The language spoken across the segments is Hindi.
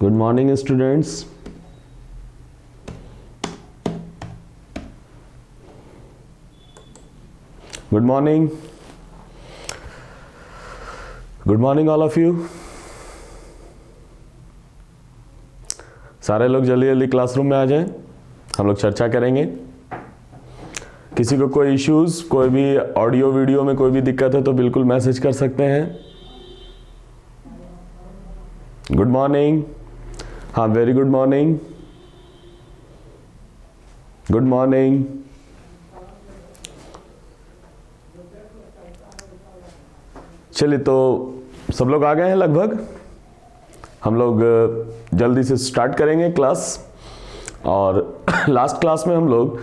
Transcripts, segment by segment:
Good morning, students. Good morning. Good morning, all of you. सारे लोग जल्दी जल्दी क्लासरूम में आ जाएं, हम लोग चर्चा करेंगे। किसी को कोई इश्यूज, कोई भी ऑडियो वीडियो में कोई भी दिक्कत है तो बिल्कुल मैसेज कर सकते हैं। Good morning. हाँ, very good morning. Good morning. चलिए, तो सब लोग आ गए हैं लगभग। हम लोग जल्दी से स्टार्ट करेंगे क्लास। और लास्ट क्लास में हम लोग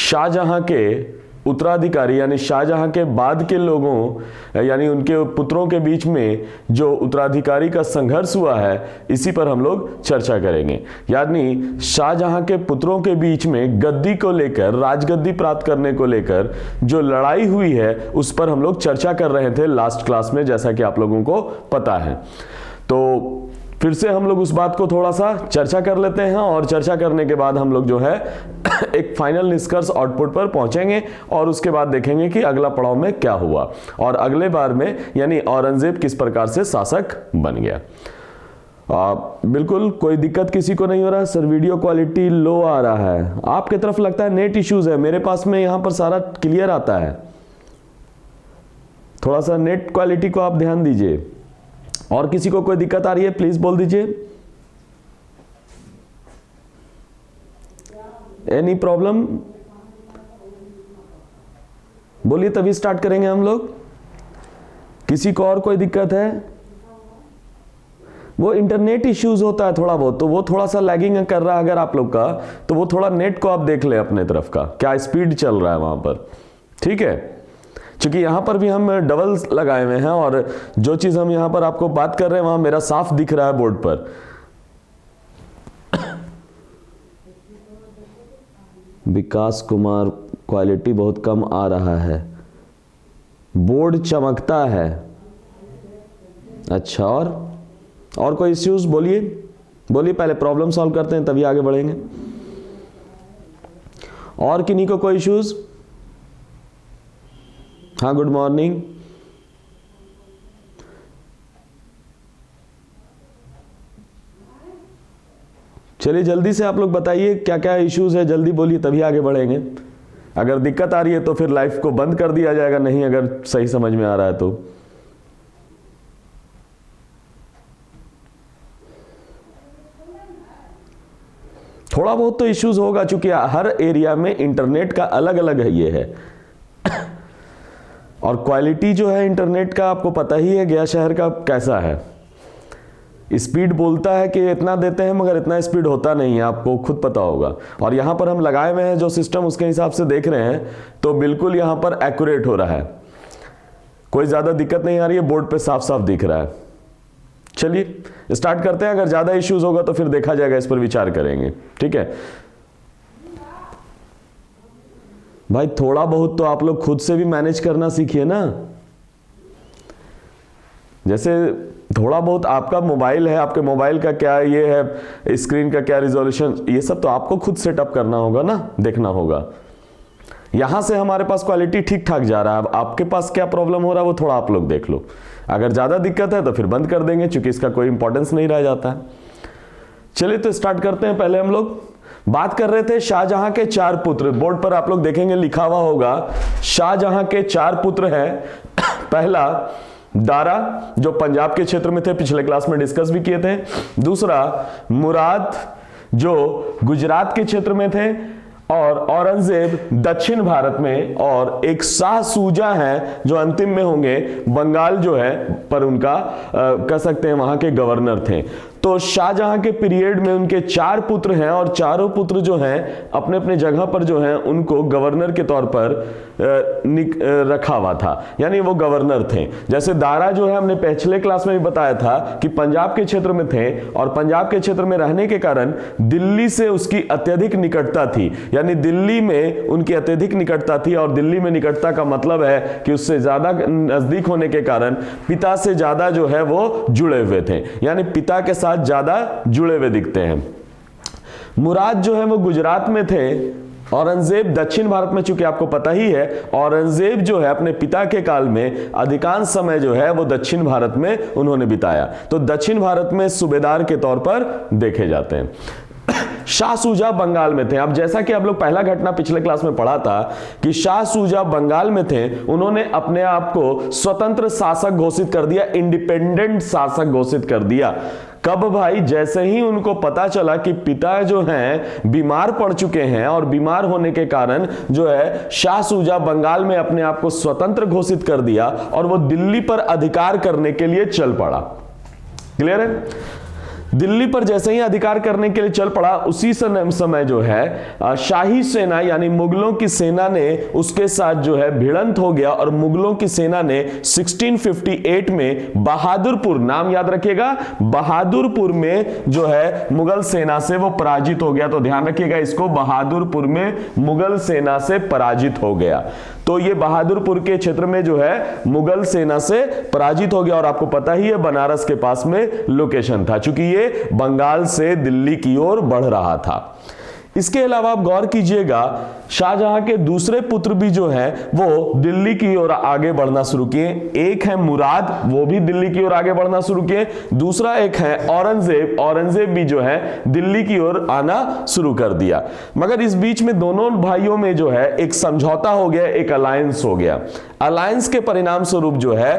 शाहजहां के उत्तराधिकारी यानी शाहजहां के बाद के लोगों यानी उनके पुत्रों के बीच में जो उत्तराधिकारी का संघर्ष हुआ है, इसी पर हम लोग चर्चा करेंगे। यानी शाहजहां के पुत्रों के बीच में गद्दी को लेकर, राजगद्दी प्राप्त करने को लेकर जो लड़ाई हुई है, उस पर हम लोग चर्चा कर रहे थे लास्ट क्लास में, जैसा कि आप लोगों को पता है। तो फिर से हम लोग उस बात को थोड़ा सा चर्चा कर लेते हैं और चर्चा करने के बाद हम लोग जो है एक फाइनल निष्कर्ष आउटपुट पर पहुंचेंगे और उसके बाद देखेंगे कि अगला पड़ाव में क्या हुआ और अगले बार में यानी औरंगजेब किस प्रकार से शासक बन गया। बिल्कुल कोई दिक्कत किसी को नहीं हो रहा। सर वीडियो क्वालिटी लो आ रहा है, आपके तरफ लगता है नेट इश्यूज है। मेरे पास में यहां पर सारा क्लियर आता है। थोड़ा सा नेट क्वालिटी को आप ध्यान दीजिए। और किसी को कोई दिक्कत आ रही है प्लीज बोल दीजिए। एनी प्रॉब्लम बोलिए, तभी स्टार्ट करेंगे हम लोग। किसी को और कोई दिक्कत है? वो इंटरनेट इश्यूज होता है थोड़ा बहुत, तो वो थोड़ा सा लैगिंग कर रहा है अगर आप लोग का, तो वो थोड़ा नेट को आप देख ले अपने तरफ का, क्या स्पीड चल रहा है वहां पर। ठीक है, क्योंकि यहां पर भी हम डबल लगाए हुए हैं और जो चीज हम यहां पर आपको बात कर रहे हैं वहां मेरा साफ दिख रहा है बोर्ड पर। विकास कुमार, क्वालिटी बहुत कम आ रहा है, बोर्ड चमकता है। अच्छा, और कोई इश्यूज? बोलिए बोलिए, पहले प्रॉब्लम सॉल्व करते हैं तभी आगे बढ़ेंगे। और किन्हीं को कोई इश्यूज? हाँ, गुड मॉर्निंग। चलिए जल्दी से आप लोग बताइए क्या क्या इश्यूज है, जल्दी बोलिए तभी आगे बढ़ेंगे। अगर दिक्कत आ रही है तो फिर लाइव को बंद कर दिया जाएगा, नहीं अगर सही समझ में आ रहा है तो। थोड़ा बहुत तो इश्यूज होगा, चूंकि हर एरिया में इंटरनेट का अलग अलग है ये है। और क्वालिटी जो है इंटरनेट का आपको पता ही है गया शहर का कैसा है। स्पीड बोलता है कि इतना देते हैं मगर इतना स्पीड होता नहीं है, आपको खुद पता होगा। और यहां पर हम लगाए हुए हैं जो सिस्टम, उसके हिसाब से देख रहे हैं तो बिल्कुल यहां पर एक्यूरेट हो रहा है, कोई ज्यादा दिक्कत नहीं आ रही है, बोर्ड पे साफ साफ दिख रहा है। चलिए स्टार्ट करते हैं। अगर ज्यादा इश्यूज होगा तो फिर देखा जाएगा, इस पर विचार करेंगे। ठीक है भाई, थोड़ा बहुत तो आप लोग खुद से भी मैनेज करना सीखिए ना। जैसे थोड़ा बहुत आपका मोबाइल है, आपके मोबाइल का क्या ये है, स्क्रीन का क्या रिजोल्यूशन, ये सब तो आपको खुद सेटअप करना होगा ना, देखना होगा। यहां से हमारे पास क्वालिटी ठीक ठाक जा रहा है, अब आपके पास क्या प्रॉब्लम हो रहा है वो थोड़ा आप लोग देख लो। अगर ज्यादा दिक्कत है तो फिर बंद कर देंगे, क्योंकि इसका कोई इंपॉर्टेंस नहीं रह जाता है। चलिए तो स्टार्ट करते हैं। पहले हम लोग बात कर रहे थे शाहजहां के 4 पुत्र। बोर्ड पर आप लोग देखेंगे लिखा हुआ होगा शाहजहां के 4 पुत्र हैं। पहला दारा, जो पंजाब के क्षेत्र में थे, पिछले क्लास में डिस्कस भी किए थे। दूसरा मुराद, जो गुजरात के क्षेत्र में थे। और औरंगजेब दक्षिण भारत में। और एक शाह सूजा है जो अंतिम में होंगे, बंगाल जो है पर उनका कह सकते हैं वहां के गवर्नर थे। तो शाहजहां के पीरियड में उनके 4 पुत्र हैं और चारों पुत्र जो हैं अपने अपने जगह पर जो हैं उनको गवर्नर के तौर पर रखा हुआ था, यानी वो गवर्नर थे। जैसे दारा जो है हमने पिछले क्लास में भी बताया था कि पंजाब के क्षेत्र में थे और पंजाब के क्षेत्र में रहने के कारण दिल्ली से उसकी अत्यधिक निकटता थी, यानी दिल्ली में उनकी अत्यधिक निकटता थी। और दिल्ली में निकटता का मतलब है कि उससे ज्यादा नजदीक होने के कारण पिता से ज्यादा जो है वो जुड़े हुए थे, यानी पिता के साथ साथ ज्यादा जुड़े हुए दिखते हैं। मुराद जो है वो गुजरात में थे, औरंगजेब दक्षिण भारत में, चूंकि आपको पता ही है औरंगजेब जो है अपने पिता के काल में अधिकांश समय जो है वो दक्षिण भारत में उन्होंने बिताया, तो दक्षिण भारत में सूबेदार के तौर पर देखे जाते हैं। शाह सूजा बंगाल में थे। अब जैसा कि आप लोग पहला घटना पिछले क्लास में पढ़ा था कि शाह सूजा बंगाल में थे, उन्होंने अपने आप को स्वतंत्र शासक घोषित कर दिया, इंडिपेंडेंट शासक घोषित कर दिया। कब भाई? जैसे ही उनको पता चला कि पिता जो हैं बीमार पड़ चुके हैं और बीमार होने के कारण जो है शाह सूजा बंगाल में अपने आप को स्वतंत्र घोषित कर दिया और वो दिल्ली पर अधिकार करने के लिए चल पड़ा। क्लियर है? दिल्ली पर जैसे ही अधिकार करने के लिए चल पड़ा, उसी समय जो है शाही सेना यानी मुगलों की सेना ने उसके साथ जो है भिड़ंत हो गया और मुगलों की सेना ने 1658 में बहादुरपुर, नाम याद रखिएगा, बहादुरपुर में जो है मुगल सेना से वो पराजित हो गया। तो ध्यान रखिएगा इसको, बहादुरपुर में मुगल सेना से पराजित हो गया। तो ये बहादुरपुर के क्षेत्र में जो है मुगल सेना से पराजित हो गया और आपको पता ही है बनारस के पास में लोकेशन था, क्योंकि ये बंगाल से दिल्ली की ओर बढ़ रहा था। इसके अलावा आप गौर कीजिएगा, शाहजहां के दूसरे पुत्र भी जो हैं वो दिल्ली की ओर आगे बढ़ना शुरू किए। एक है मुराद, वो भी दिल्ली की ओर आगे बढ़ना शुरू किए। दूसरा एक है औरंगजेब, औरंगजेब भी जो है दिल्ली की ओर आना शुरू कर दिया। मगर इस बीच में दोनों भाइयों में जो है एक समझौता हो गया, एक अलायंस हो गया। अलायंस के परिणाम स्वरूप जो है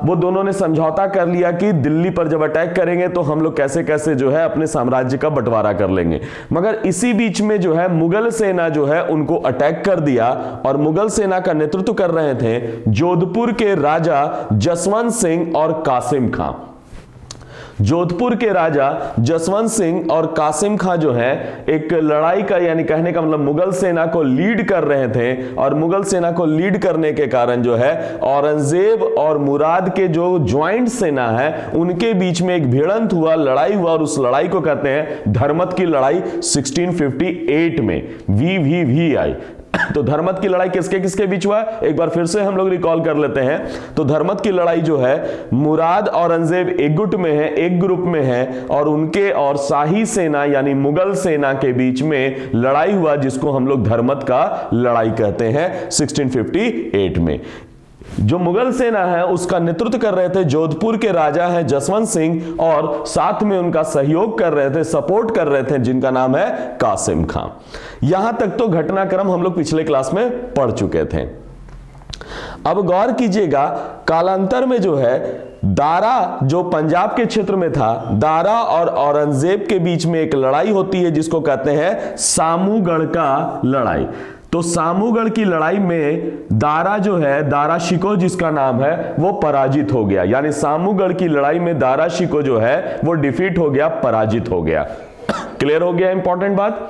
वो दोनों ने समझौता कर लिया कि दिल्ली पर जब अटैक करेंगे तो हम लोग कैसे कैसे जो है अपने साम्राज्य का बंटवारा कर लेंगे। मगर इसी बीच में जो है मुगल सेना जो है उनको अटैक कर दिया और मुगल सेना का नेतृत्व कर रहे थे जोधपुर के राजा जसवंत सिंह और कासिम खां। जोधपुर के राजा जसवंत सिंह और कासिम खां जो है एक लड़ाई का, यानी कहने का मतलब मुगल सेना को लीड कर रहे थे और मुगल सेना को लीड करने के कारण जो है औरंगजेब और मुराद के जो ज्वाइंट सेना है उनके बीच में एक भिड़ंत हुआ, लड़ाई हुआ और उस लड़ाई को कहते हैं धर्मत की लड़ाई 1658 में VVVI। तो धर्मत की लड़ाई किसके किसके बीच हुआ, एक बार फिर से हम लोग रिकॉल कर लेते हैं। तो धर्मत की लड़ाई जो है मुराद औरंगजेब एक गुट में है, एक ग्रुप में है और उनके और शाही सेना यानी मुगल सेना के बीच में लड़ाई हुआ, जिसको हम लोग धर्मत का लड़ाई कहते हैं 1658 में। जो मुगल सेना है उसका नेतृत्व कर रहे थे जोधपुर के राजा हैं जसवंत सिंह और साथ में उनका सहयोग कर रहे थे, सपोर्ट कर रहे थे, जिनका नाम है कासिम खां। यहां तक तो घटनाक्रम हम लोग पिछले क्लास में पढ़ चुके थे। अब गौर कीजिएगा, कालांतर में जो है दारा जो पंजाब के क्षेत्र में था, दारा और औरंगजेब के बीच में एक लड़ाई होती है जिसको कहते हैं सामूगढ़ का लड़ाई। तो सामूगढ़ की लड़ाई में दारा जो है, दारा शिकोह जिसका नाम है, वो पराजित हो गया। यानी सामूगढ़ की लड़ाई में दारा शिकोह जो है वो डिफीट हो गया, पराजित हो गया। क्लियर हो गया इंपॉर्टेंट बात।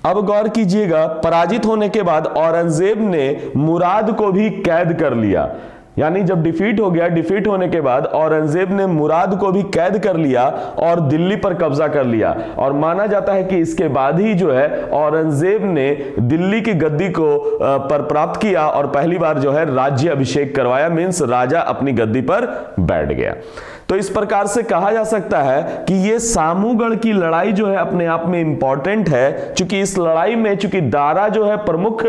अब गौर कीजिएगा, पराजित होने के बाद औरंगजेब ने मुराद को भी कैद कर लिया। यानी जब डिफीट हो गया, डिफीट होने के बाद औरंगजेब ने मुराद को भी कैद कर लिया और दिल्ली पर कब्जा कर लिया। और माना जाता है कि इसके बाद ही जो है औरंगजेब ने दिल्ली की गद्दी को पर प्राप्त किया और पहली बार जो है राज्य अभिषेक करवाया, मींस राजा अपनी गद्दी पर बैठ गया। तो इस प्रकार से कहा जा सकता है कि ये सामूगढ़ की लड़ाई जो है अपने आप में इंपॉर्टेंट है, क्योंकि इस लड़ाई में चूंकि दारा जो है प्रमुख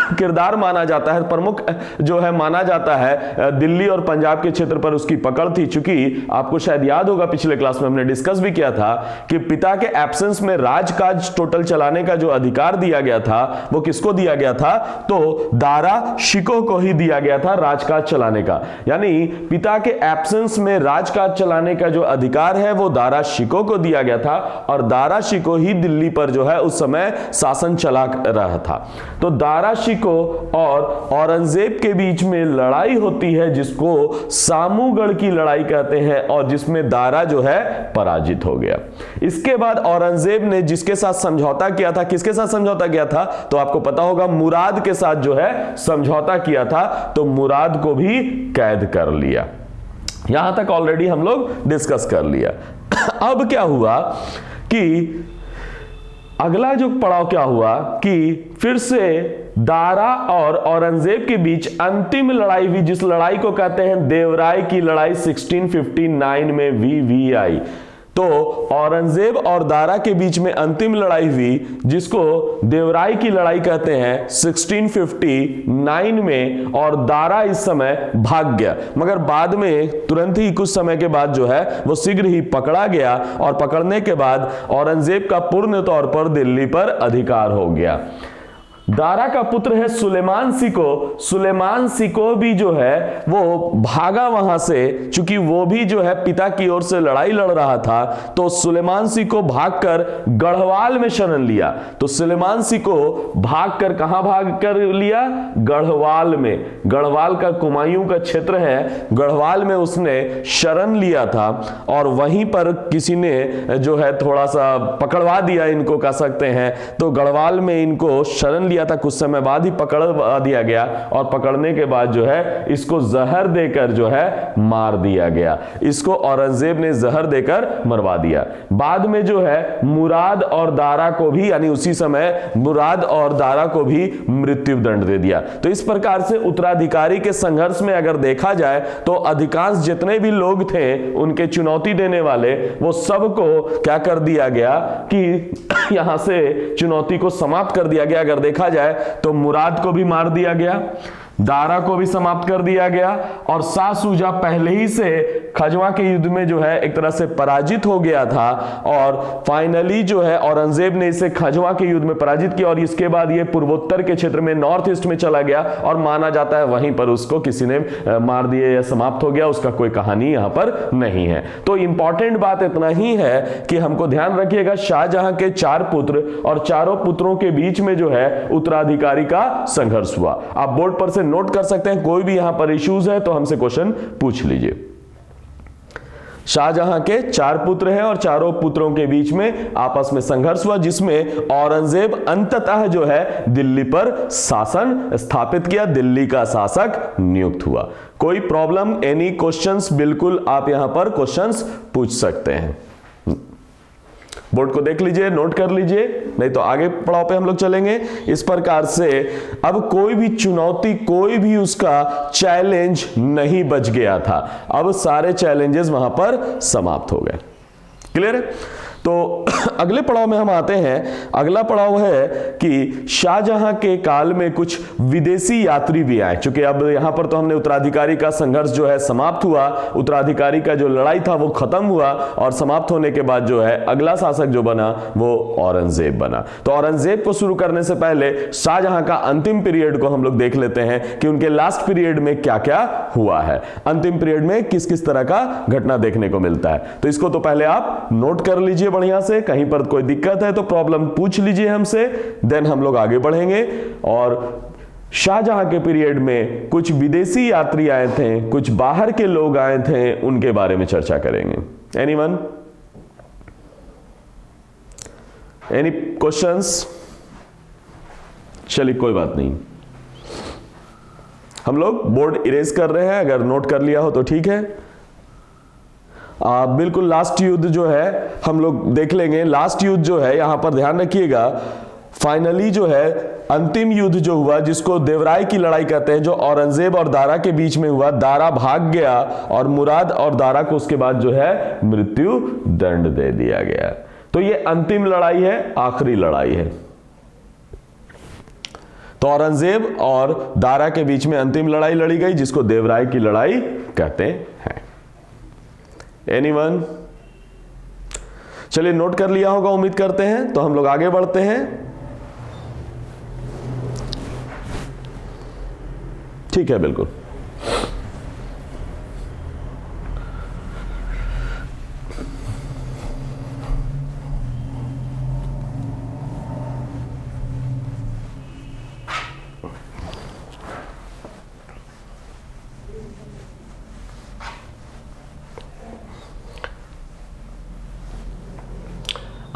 किरदार माना जाता है, प्रमुख जो है माना जाता है, दिल्ली और पंजाब के क्षेत्र पर उसकी पकड़ थी। चूंकि आपको शायद याद होगा पिछले क्लास में हमने डिस्कस भी किया था कि पिता के एब्सेंस में राजकाज टोटल चलाने का जो अधिकार दिया गया था वो किसको दिया गया था, तो दारा शिकोह को ही दिया गया था राजकाज चलाने का। यानी पिता के एब्सेंस में राजकाज चलाने का जो अधिकार है वो दारा शिकोह को दिया गया था और दारा शिकोह ही दिल्ली पर जो है उस समय शासन चला रहा था। तो दारा शिकोह और औरंगजेब के बीच में लड़ाई होती है जिसको सामूगढ़ की लड़ाई कहते हैं और जिसमें दारा जो है पराजित हो गया। इसके बाद औरंगजेब ने जिसके साथ समझौता किया था, किसके साथ समझौता किया था, तो आपको पता होगा मुराद के साथ जो है समझौता किया था, तो मुराद को भी कैद कर लिया। यहां तक ऑलरेडी हम लोग डिस्कस कर लिया। अब क्या हुआ कि अगला जो पड़ाव क्या हुआ कि फिर से दारा और औरंगजेब के बीच अंतिम लड़ाई हुई, जिस लड़ाई को कहते हैं देवराय की लड़ाई 1659 में VVI। तो औरंगजेब और दारा के बीच में अंतिम लड़ाई हुई, जिसको देवराई की लड़ाई कहते हैं, 1659 में, और दारा इस समय भाग गया, मगर बाद में तुरंत ही कुछ समय के बाद जो है वो शीघ्र ही पकड़ा गया, और पकड़ने के बाद औरंगजेब का पूर्ण तौर पर दिल्ली पर अधिकार हो गया। दारा का पुत्र है सुलेमान सिको। सुलेमान सिको भी जो है वो भागा वहां से, चूंकि वो भी जो है पिता की ओर से लड़ाई लड़ रहा था, तो सुलेमान सिको भागकर गढ़वाल में शरण लिया। तो सुलेमान सिको भागकर कहां भागकर लिया? गढ़वाल में। गढ़वाल का कुमायूं का क्षेत्र है, गढ़वाल में उसने शरण लिया था, और वहीं पर किसी ने जो है थोड़ा सा पकड़वा दिया इनको, कह सकते हैं। तो गढ़वाल में इनको शरण लिया था, कुछ समय बाद ही पकड़वा दिया गया, और पकड़ने के बाद जो है इसको जहर देकर जो है मार दिया गया। इसको औरंगजेब ने जहर देकर मरवा दिया। बाद में जो है मुराद और दारा को भी, यानी उसी समय मुराद और दारा को भी मृत्यु दंड दे दिया। तो इस प्रकार से उत्तराधिकारी के संघर्ष में अगर देखा जाए तो अधिकांश जितने भी लोग थे उनके चुनौती देने वाले, वो सबको क्या कर दिया गया कि यहां से चुनौती को समाप्त कर दिया गया। अगर देखा जाए तो मुराद को भी मार दिया गया, दारा को भी समाप्त कर दिया गया, और शाह सूजा पहले ही से खजवा के युद्ध में जो है एक तरह से पराजित हो गया था, और फाइनली जो है औरंगजेब ने इसे खजवा के युद्ध में पराजित किया, और इसके बाद ये पूर्वोत्तर के क्षेत्र में नॉर्थ ईस्ट में चला गया, और माना जाता है वहीं पर उसको किसी ने मार दिया या समाप्त हो गया। उसका कोई कहानी यहां पर नहीं है। तो इंपॉर्टेंट बात इतना ही है कि हमको ध्यान रखिएगा, शाहजहां के 4 पुत्र, और चारों पुत्रों के बीच में जो है उत्तराधिकारी का संघर्ष हुआ। आप बोर्ड पर से नोट कर सकते हैं, कोई भी यहां पर इश्यूज है तो हमसे क्वेश्चन पूछ लीजिए। शाहजहां के 4 पुत्र हैं, और चारों पुत्रों के बीच में आपस में संघर्ष हुआ, जिसमें औरंगजेब अंततः जो है दिल्ली पर शासन स्थापित किया, दिल्ली का शासक नियुक्त हुआ। कोई प्रॉब्लम, एनी क्वेश्चंस, बिल्कुल आप यहां पर क्वेश्चंस पूछ सकते हैं। बोर्ड को देख लीजिए, नोट कर लीजिए, नहीं तो आगे पड़ाव पे हम लोग चलेंगे। इस प्रकार से अब कोई भी चुनौती, कोई भी उसका चैलेंज नहीं बच गया था। अब सारे चैलेंजेस वहां पर समाप्त हो गए। क्लियर है? तो अगले पड़ाव में हम आते हैं। अगला पड़ाव है कि शाहजहां के काल में कुछ विदेशी यात्री भी आए। चूंकि अब यहां पर तो हमने उत्तराधिकारी का संघर्ष जो है समाप्त हुआ, उत्तराधिकारी का जो लड़ाई था वो खत्म हुआ, और समाप्त होने के बाद जो है अगला शासक जो बना वो औरंगजेब बना। तो औरंगजेब को शुरू करने से पहले शाहजहां का अंतिम पीरियड को हम लोग देख लेते हैं कि उनके लास्ट पीरियड में क्या क्या हुआ है, अंतिम पीरियड में किस किस तरह का घटना देखने को मिलता है। तो इसको तो पहले आप नोट कर लीजिए बढ़िया से, कहीं पर कोई दिक्कत है तो प्रॉब्लम पूछ लीजिए हमसे, देन हम लोग आगे बढ़ेंगे। और शाहजहां के पीरियड में कुछ विदेशी यात्री आए थे, कुछ बाहर के लोग आए थे, उनके बारे में चर्चा करेंगे। एनीवन? Any questions? चलिए कोई बात नहीं, हम लोग बोर्ड इरेज कर रहे हैं, अगर नोट कर लिया हो तो ठीक है। बिल्कुल लास्ट युद्ध जो है हम लोग देख लेंगे। लास्ट युद्ध जो है यहां पर ध्यान रखिएगा, फाइनली जो है अंतिम युद्ध जो हुआ, जिसको देवराई की लड़ाई कहते हैं, जो औरंगजेब और दारा के बीच में हुआ। दारा भाग गया और मुराद और दारा को उसके बाद जो है मृत्यु दंड दे दिया गया। तो ये अंतिम लड़ाई है, आखिरी लड़ाई है। तो औरंगजेब और दारा के बीच में अंतिम लड़ाई लड़ी गई, जिसको देवराई की लड़ाई कहते हैं। एनीवन? चलिए नोट कर लिया होगा उम्मीद करते हैं। तो हम लोग आगे बढ़ते हैं। ठीक है, बिल्कुल।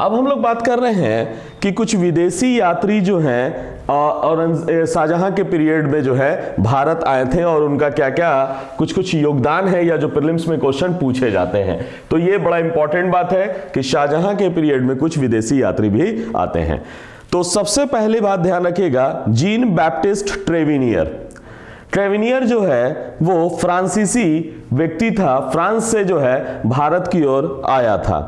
अब हम लोग बात कर रहे हैं कि कुछ विदेशी यात्री जो हैं और शाहजहां के पीरियड में जो है भारत आए थे, और उनका क्या क्या कुछ कुछ योगदान है, या जो प्रीलिम्स में क्वेश्चन पूछे जाते हैं। तो ये बड़ा इंपॉर्टेंट बात है कि शाहजहां के पीरियड में कुछ विदेशी यात्री भी आते हैं। तो सबसे पहले बात ध्यान रखिएगा, जीन बैप्टिस्ट ट्रेविनियर। ट्रेविनियर जो है वो फ्रांसीसी व्यक्ति था, फ्रांस से जो है भारत की ओर आया था।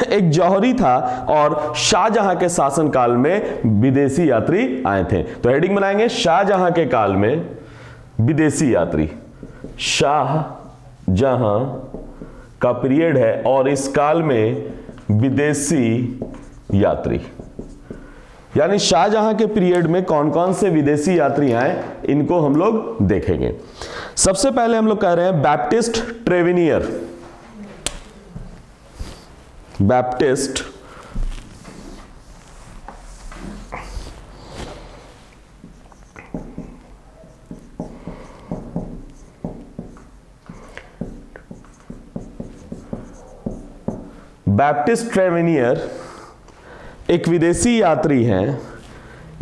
एक जौहरी था और शाहजहां के शासनकाल में विदेशी यात्री आए थे। तो हेडिंग बनाएंगे शाहजहां के काल में विदेशी यात्री। शाहजहां का पीरियड है और इस काल में विदेशी यात्री, यानी शाहजहां के पीरियड में कौन कौन से विदेशी यात्री आए इनको हम लोग देखेंगे। सबसे पहले हम लोग कह रहे हैं बैप्टिस्ट ट्रेवेनियर। बैप्टिस्ट बैप्टिस्ट ट्रेवेनियर एक विदेशी यात्री हैं।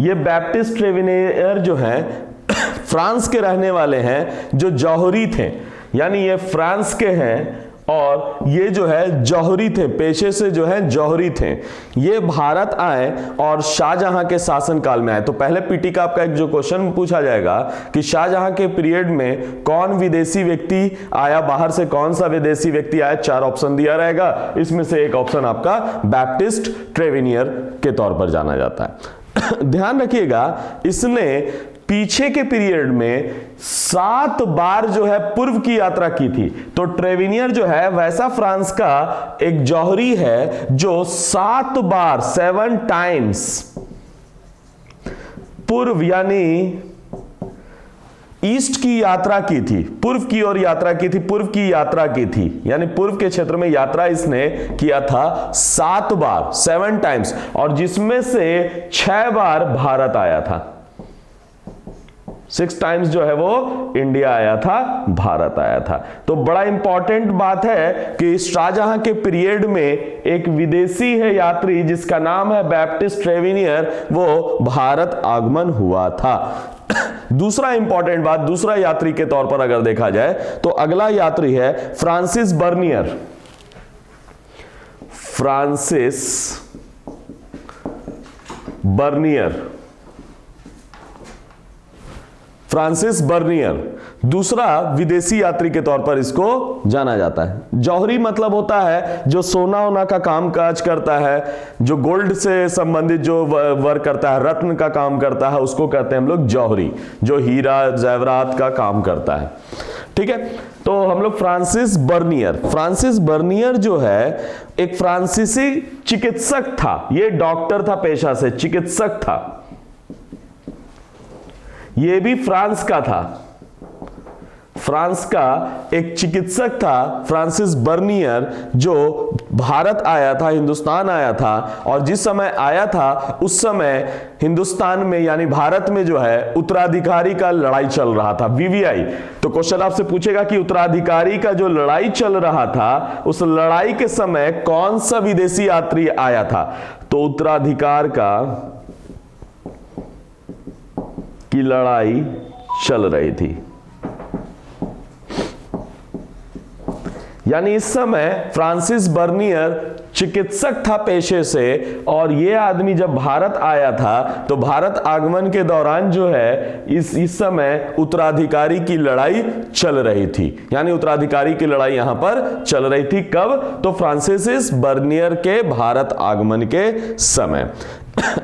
ये बैप्टिस्ट ट्रेवेनियर जो हैं फ्रांस के रहने वाले हैं, जो जौहरी थे, यानी ये फ्रांस के हैं और ये जो है जौहरी थे, पेशे से जो है जौहरी थे। ये भारत आए और शाहजहां के शासनकाल में आए। तो पहले पीटी का आपका एक जो क्वेश्चन पूछा जाएगा कि शाहजहां के पीरियड में कौन विदेशी व्यक्ति आया, बाहर से कौन सा विदेशी व्यक्ति आया, 4 ऑप्शन दिया रहेगा। इसमें से एक ऑप्शन आपका बैप्टिस्ट ट्रेवेनियर के तौर पर जाना जाता है। ध्यान रखिएगा, इसने पीछे के पीरियड में 7 बार जो है पूर्व की यात्रा की थी। तो ट्रेवेनियर जो है वैसा फ्रांस का एक जौहरी है जो 7 बार 7 टाइम्स पूर्व यानी ईस्ट की यात्रा की थी, पूर्व की ओर यात्रा की थी, पूर्व की यात्रा की थी, यानी पूर्व के क्षेत्र में यात्रा इसने किया था 7 बार 7 टाइम्स, और जिसमें से 6 बार भारत आया था। 6 टाइम्स जो है वो इंडिया आया था, भारत आया था। तो बड़ा इंपॉर्टेंट बात है कि शाहजहां के पीरियड में एक विदेशी है यात्री जिसका नाम है बैप्टिस्ट ट्रेवेनियर, वो भारत आगमन हुआ था। दूसरा इंपॉर्टेंट बात, दूसरा यात्री के तौर पर अगर देखा जाए तो अगला यात्री है Francis Bernier. Francis Bernier, Francis Bernier दूसरा विदेशी यात्री के तौर पर इसको जाना जाता है। जौहरी मतलब होता है जो सोना वोना का काम काज करता है, जो गोल्ड से संबंधित जो वर्क करता है, रत्न का काम करता है, उसको कहते हैं हम लोग जौहरी, जो हीरा जेवरात का काम करता है। ठीक है, तो हम लोग फ्रांसिस बर्नियर जो है एक फ्रांसीसी चिकित्सक था। ये डॉक्टर था पेशा से, चिकित्सक था। ये भी फ्रांस का था, फ्रांस का एक चिकित्सक था फ्रांसिस बर्नियर, जो भारत आया था, हिंदुस्तान आया था। और जिस समय आया था उस समय हिंदुस्तान में यानी भारत में जो है उत्तराधिकारी का लड़ाई चल रहा था, वीवीआई। तो क्वेश्चन आपसे पूछेगा कि उत्तराधिकारी का जो लड़ाई चल रहा था, उस लड़ाई के समय कौन सा विदेशी यात्री आया था? तो उत्तराधिकार का की लड़ाई चल रही थी, यानी इस समय फ्रांसिस बर्नियर चिकित्सक था पेशे से, और ये आदमी जब भारत आया था तो भारत आगमन के दौरान जो है इस समय उत्तराधिकारी की लड़ाई चल रही थी, यानी उत्तराधिकारी की लड़ाई यहां पर चल रही थी। कब? तो फ्रांसिस बर्नियर के भारत आगमन के समय।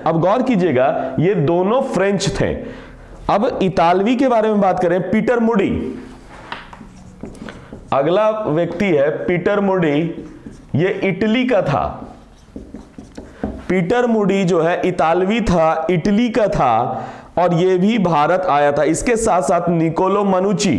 अब गौर कीजिएगा, ये दोनों फ्रेंच थे। अब इतालवी के बारे में बात करें, पीटर मूडी अगला व्यक्ति है। पीटर मूडी ये इटली का था। पीटर मूडी जो है इतालवी था, इटली का था, और ये भी भारत आया था। इसके साथ साथ निकोलो मनुची,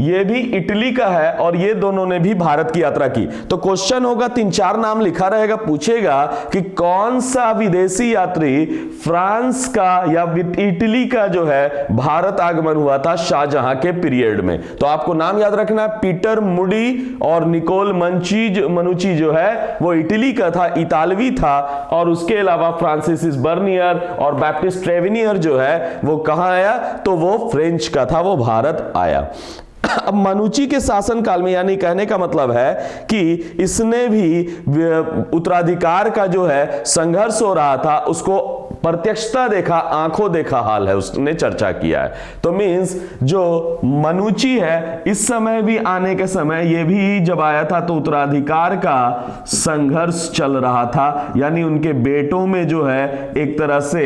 ये भी इटली का है, और ये दोनों ने भी भारत की यात्रा की। तो क्वेश्चन होगा, 3-4 नाम लिखा रहेगा, पूछेगा कि कौन सा विदेशी यात्री फ्रांस का या इटली का जो है भारत आगमन हुआ था शाहजहां के पीरियड में। तो आपको नाम याद रखना है, पीटर मूडी और निकोल मनुची जो है वो इटली का था, इतालवी था, और उसके अलावा फ्रांसिस बर्नियर और बैप्टिस्ट ट्रेवेनियर जो है वो कहां आया? तो वो फ्रेंच का था, वो भारत आया। अब मनुची के शासनकाल में, यानी कहने का मतलब है कि इसने भी उत्तराधिकार का जो है संघर्ष हो रहा था, उसको प्रत्यक्षता देखा, आंखों देखा हाल है, उसने चर्चा किया है। तो मींस जो मनुची है इस समय भी, आने के समय ये भी जब आया था तो उत्तराधिकार का संघर्ष चल रहा था, यानी उनके बेटों में जो है एक तरह से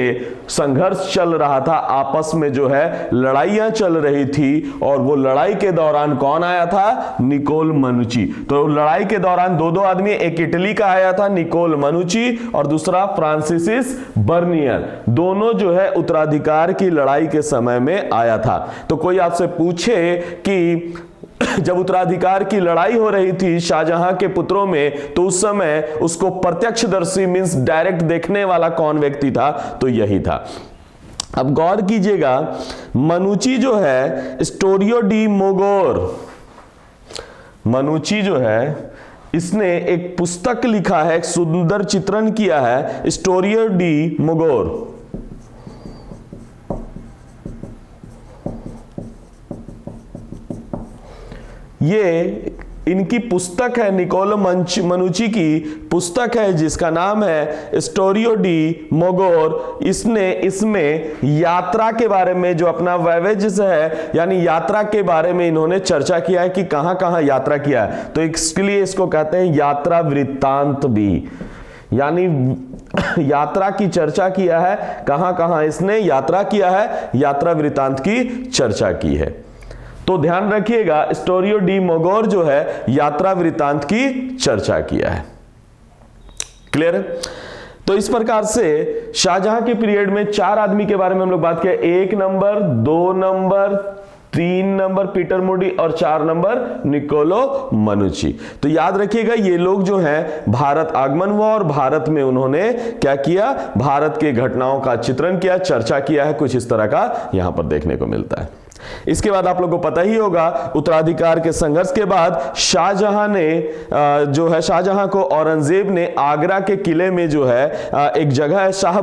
संघर्ष चल रहा था, आपस में जो है लड़ाइयां चल रही थी। और वो लड़ाई के दौरान कौन आया था? निकोल मनुची। तो लड़ाई के दौरान दो आदमी, एक इटली का आया था निकोल मनुची और दूसरा फ्रांसिस बर्नियर, दोनों जो है उत्तराधिकार की लड़ाई के समय में आया था। तो कोई आपसे पूछे कि जब उत्तराधिकार की लड़ाई हो रही थी शाहजहां के पुत्रों में, तो उस समय उसको प्रत्यक्षदर्शी मींस डायरेक्ट देखने वाला कौन व्यक्ति था? तो यही था। अब गौर कीजिएगा, मनुची जो है स्टोरियो डी मोगोर, मनुची जो है इसने एक पुस्तक लिखा है, एक सुंदर चित्रण किया है, स्टोरियो डी मोगोर। ये इनकी पुस्तक है, निकोलो मनुची की पुस्तक है जिसका नाम है स्टोरियो डी मोगोर। इसने इसमें यात्रा के बारे में, जो अपना वैवेज है यानी यात्रा के बारे में इन्होंने चर्चा किया है कि कहां कहां यात्रा किया है। तो इसके लिए इसको कहते हैं यात्रा वृत्तांत भी, यानी यात्रा की चर्चा किया है, कहां कहां इसने यात्रा किया है, यात्रा वृत्तांत की चर्चा की है। तो ध्यान रखिएगा, स्टोरियो डी मोगोर जो है यात्रा वृत्तांत की चर्चा किया है। क्लियर है? तो इस प्रकार से शाहजहां के पीरियड में 4 आदमी के बारे में हम लोग बात किया, 1 नंबर, 2 नंबर, 3 नंबर पीटर मोडी और 4 नंबर निकोलो मनुची। तो याद रखिएगा ये लोग जो हैं भारत आगमन हुआ और भारत में उन्होंने क्या किया? भारत के घटनाओं का चित्रण किया, चर्चा किया है, कुछ इस तरह का यहां पर देखने को मिलता है। इसके बाद आप लोगों को पता ही होगा, उत्तराधिकार के संघर्ष के बाद शाहजहां ने जो है, शाहजहां को औरंगजेब ने आगरा के किले में जो है एक जगह है शाह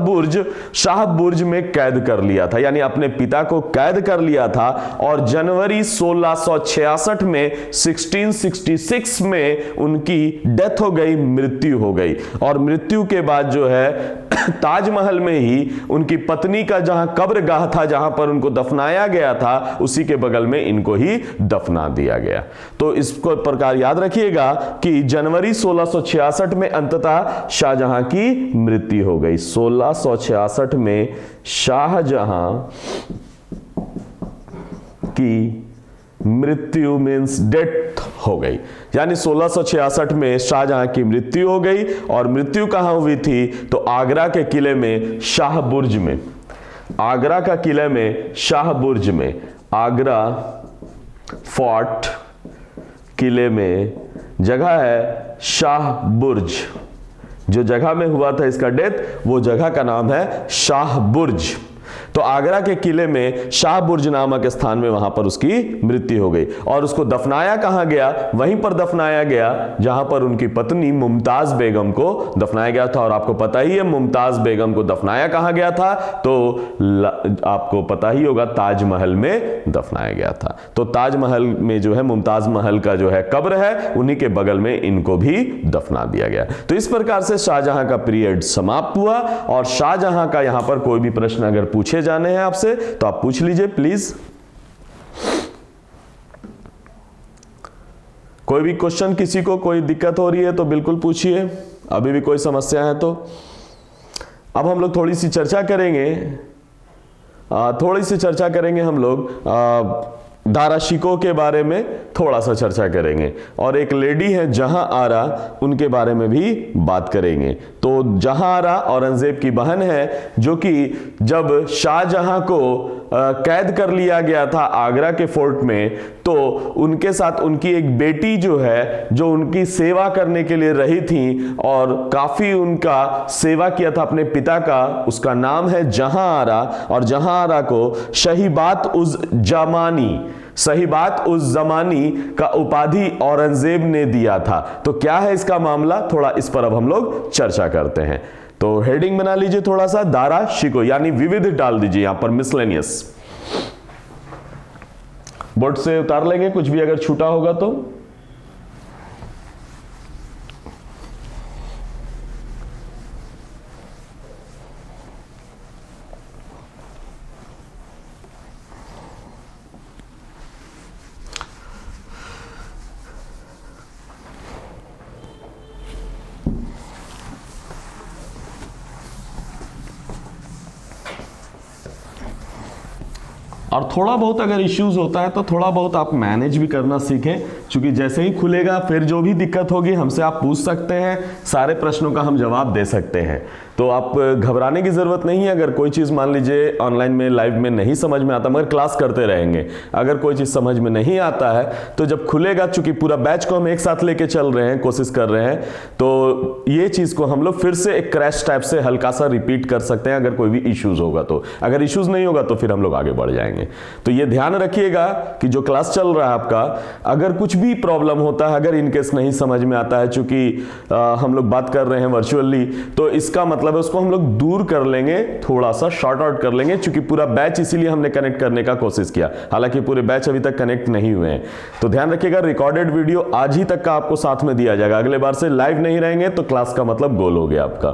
बुर्ज में कैद कर लिया था, यानी अपने पिता को कैद कर लिया था। और जनवरी 1666 में 1666 में उनकी डेथ हो गई, मृत्यु हो गई। और मृत्यु के बाद जो है ताजमहल में ही उनकी पत्नी का जहां कब्रगाह था, जहां पर उनको दफनाया गया था, उसी के बगल में इनको ही दफना दिया गया। तो इसको प्रकार याद रखिएगा कि जनवरी 1666 में अंततः शाहजहां की मृत्यु हो गई। 1666 में शाहजहां की मृत्यु मींस डेथ हो गई, यानी 1666 में शाहजहां की मृत्यु हो गई। और मृत्यु कहां हुई थी? तो आगरा के किले में शाह बुर्ज में, आगरा का किले में शाह बुर्ज में, आगरा फोर्ट किले में जगह है शाह बुर्ज। जो जगह में हुआ था इसका डेथ, वो जगह का नाम है शाह बुर्ज। तो आगरा के किले में शाह बुर्ज नामक स्थान में वहां पर उसकी मृत्यु हो गई। और उसको दफनाया कहां गया? वहीं पर दफनाया गया जहां पर उनकी पत्नी मुमताज बेगम को दफनाया गया था। और आपको पता ही है मुमताज बेगम को दफनाया कहां गया था? तो आपको पता ही होगा, ताजमहल में दफनाया गया था। तो ताजमहल में जो है मुमताज महल का जो है कब्र है, उन्हीं के बगल में इनको भी दफना दिया गया। तो इस प्रकार से शाहजहां का पीरियड समाप्त हुआ। और शाहजहां का यहां पर कोई भी प्रश्न अगर पूछे जाने हैं आपसे तो आप पूछ लीजिए प्लीज। कोई भी क्वेश्चन, किसी को कोई दिक्कत हो रही है तो बिल्कुल पूछिए, अभी भी कोई समस्या है तो। अब हम लोग थोड़ी सी चर्चा करेंगे, हम लोग दाराशिकों के बारे में थोड़ा सा चर्चा करेंगे। और एक लेडी है जहां आरा, उनके बारे में भी बात करेंगे। तो जहां आरा औरंगजेब की बहन है, जो कि जब शाहजहां को कैद कर लिया गया था आगरा के फोर्ट में, तो उनके साथ उनकी एक बेटी जो है, जो उनकी सेवा करने के लिए रही थी और काफी उनका सेवा किया था अपने पिता का, उसका नाम है जहां आरा। और जहां आरा को शहीबात उज जमानी का उपाधि औरंगजेब ने दिया था। तो क्या है इसका मामला, थोड़ा इस पर अब हम लोग चर्चा करते हैं। तो हेडिंग बना लीजिए थोड़ा सा, दारा शिको यानी विविध डाल दीजिए यहां पर, मिसलेनियस। बोर्ड से उतार लेंगे कुछ भी अगर छूटा होगा तो। और थोड़ा बहुत अगर इश्यूज होता है तो थोड़ा बहुत आप मैनेज भी करना सीखें, क्योंकि जैसे ही खुलेगा फिर जो भी दिक्कत होगी हमसे आप पूछ सकते हैं, सारे प्रश्नों का हम जवाब दे सकते हैं। तो आप घबराने की ज़रूरत नहीं है। अगर कोई चीज़ मान लीजिए ऑनलाइन में लाइव में नहीं समझ में आता, मगर क्लास करते रहेंगे, अगर कोई चीज़ समझ में नहीं आता है तो जब खुलेगा, चूंकि पूरा बैच को हम एक साथ लेके चल रहे हैं, कोशिश कर रहे हैं, तो ये चीज़ को हम लोग फिर से एक क्रैश टाइप से हल्का सा रिपीट कर सकते हैं अगर कोई भी इश्यूज होगा तो। अगर इश्यूज नहीं होगा तो फिर हम लोग आगे बढ़ जाएंगे। तो ये ध्यान रखिएगा कि जो क्लास चल रहा है आपका, अगर कुछ भी प्रॉब्लम होता है, अगर इनकेस नहीं समझ में आता है, चूंकि हम लोग बात कर रहे हैं वर्चुअली, तो इसका मतलब है उसको हम लोग दूर कर लेंगे, थोड़ा सा शॉर्ट आउट कर लेंगे, क्योंकि पूरा बैच इसीलिए हमने कनेक्ट करने का कोशिश किया, हालांकि पूरे बैच अभी तक कनेक्ट नहीं हुए हैं। तो ध्यान रखिएगा, रिकॉर्डेड वीडियो आज ही तक का आपको साथ में दिया जाएगा। अगले बार से लाइव नहीं रहेंगे तो क्लास का मतलब गोल हो गया आपका।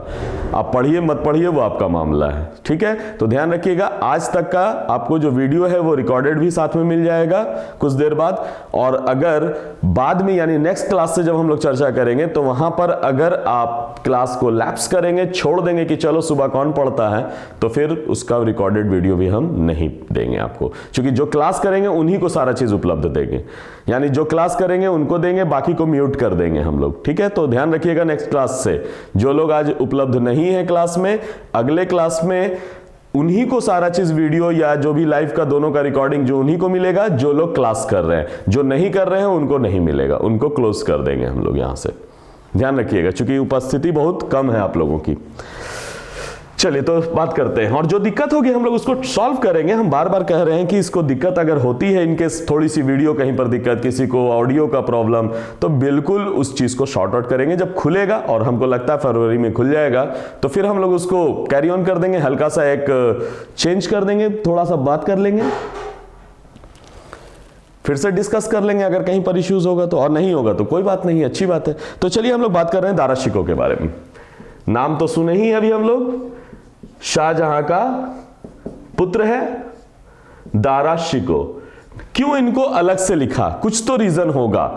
आप पढ़िए मत पढ़िए वो आपका मामला है, ठीक है। तो ध्यान रखिएगा, आज तक का आपको जो वीडियो है वो रिकॉर्डेड भी साथ में मिल जाएगा कुछ देर बाद। और अगर बाद में यानी नेक्स्ट क्लास से जब हम लोग चर्चा करेंगे तो वहां पर अगर आप क्लास को लैप्स करेंगे, छोड़ देंगे कि चलो सुबह कौन पढ़ता है, तो फिर उसका रिकॉर्डेड वीडियो भी हम नहीं देंगे आपको, क्योंकि जो क्लास करेंगे उन्हीं को सारा चीज उपलब्ध देंगे। यानी जो क्लास करेंगे उनको देंगे, बाकी को म्यूट कर देंगे हम लोग, ठीक है। तो ध्यान रखिएगा, नेक्स्ट क्लास से जो लोग आज उपलब्ध नहीं है क्लास में, अगले क्लास में उन्हीं को सारा चीज वीडियो या जो भी लाइव का दोनों का रिकॉर्डिंग जो उन्हीं को मिलेगा, जो लोग क्लास कर रहे हैं। जो नहीं कर रहे हैं उनको नहीं मिलेगा, उनको क्लोज कर देंगे हम लोग यहां से। ध्यान रखिएगा, क्योंकि उपस्थिति बहुत कम है आप लोगों की। चलिए तो बात करते हैं, और जो दिक्कत होगी हम लोग उसको सॉल्व करेंगे। हम बार बार कह रहे हैं कि इसको दिक्कत अगर होती है, इनकेस थोड़ी सी वीडियो कहीं पर दिक्कत, किसी को ऑडियो का प्रॉब्लम, तो बिल्कुल उस चीज को शॉर्ट आउट करेंगे। जब खुलेगा, और हमको लगता है फरवरी में खुल जाएगा, तो फिर हम लोग उसको कैरी ऑन कर देंगे, हल्का सा एक चेंज कर देंगे, थोड़ा सा बात कर लेंगे, फिर से डिस्कस कर लेंगे अगर कहीं पर इश्यूज होगा तो, और नहीं होगा तो कोई बात नहीं, अच्छी बात है। तो चलिए हम लोग बात कर रहे हैं दारा शिकोह के बारे में। नाम तो सुने ही अभी हम लोग, शाहजहां का पुत्र है दारा शिकोह। क्यों इनको अलग से लिखा, कुछ तो रीजन होगा।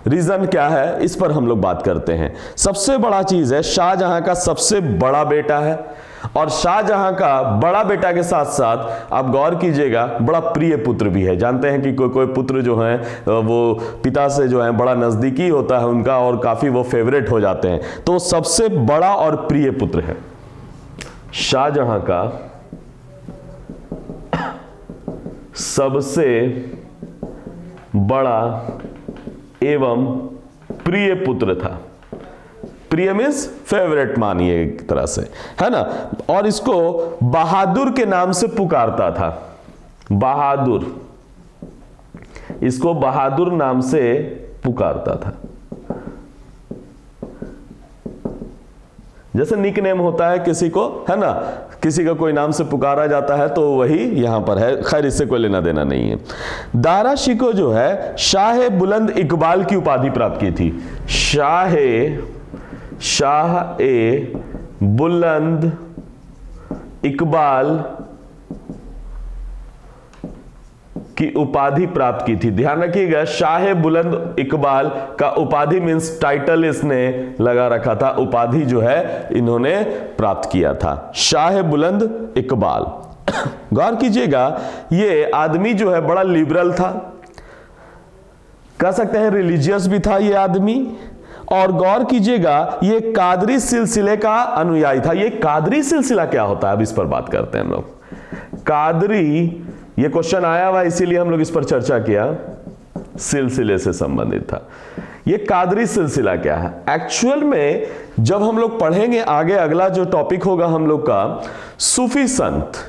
रीजन क्या है, इस पर हम लोग बात करते हैं। सबसे बड़ा चीज है, शाहजहां का सबसे बड़ा बेटा है, और शाहजहां का बड़ा बेटा के साथ साथ आप गौर कीजिएगा बड़ा प्रिय पुत्र भी है। जानते हैं कि कोई कोई पुत्र जो है वो पिता से जो है बड़ा नजदीकी होता है उनका, और काफी वो फेवरेट हो जाते हैं। तो सबसे बड़ा और प्रिय पुत्र है शाहजहां का, सबसे बड़ा एवं प्रिय पुत्र था। प्रिय मीन्स फेवरेट मानिए एक तरह से, है ना। और इसको बहादुर के नाम से पुकारता था। बहादुर, इसको बहादुर नाम से पुकारता था। जैसे निकनेम होता है किसी को, है ना, किसी का कोई नाम से पुकारा जाता है, तो वही यहां पर है। खैर इससे कोई लेना देना नहीं है। दारा शिकोह जो है शाह बुलंद इकबाल की उपाधि प्राप्त की थी। शाह ए बुलंद इकबाल की उपाधि प्राप्त की थी। ध्यान रखिएगा, शाह बुलंद इकबाल का उपाधि मींस टाइटल इसने लगा रखा था, उपाधि जो है इन्होंने प्राप्त किया था, शाह बुलंद इकबाल। गौर कीजिएगा, ये आदमी जो है बड़ा लिबरल था, कह सकते हैं रिलीजियस भी था ये आदमी। और गौर कीजिएगा, ये कादरी सिलसिले का अनुयायी था। ये कादरी सिलसिला क्या होता है, अब इस पर बात करते हैं हम लोग। कादरी, ये क्वेश्चन आया हुआ इसीलिए हम लोग इस पर चर्चा किया, सिलसिले से संबंधित था। ये कादरी सिलसिला क्या है एक्चुअल में, जब हम लोग पढ़ेंगे आगे, अगला जो टॉपिक होगा हम लोग का सूफी संत।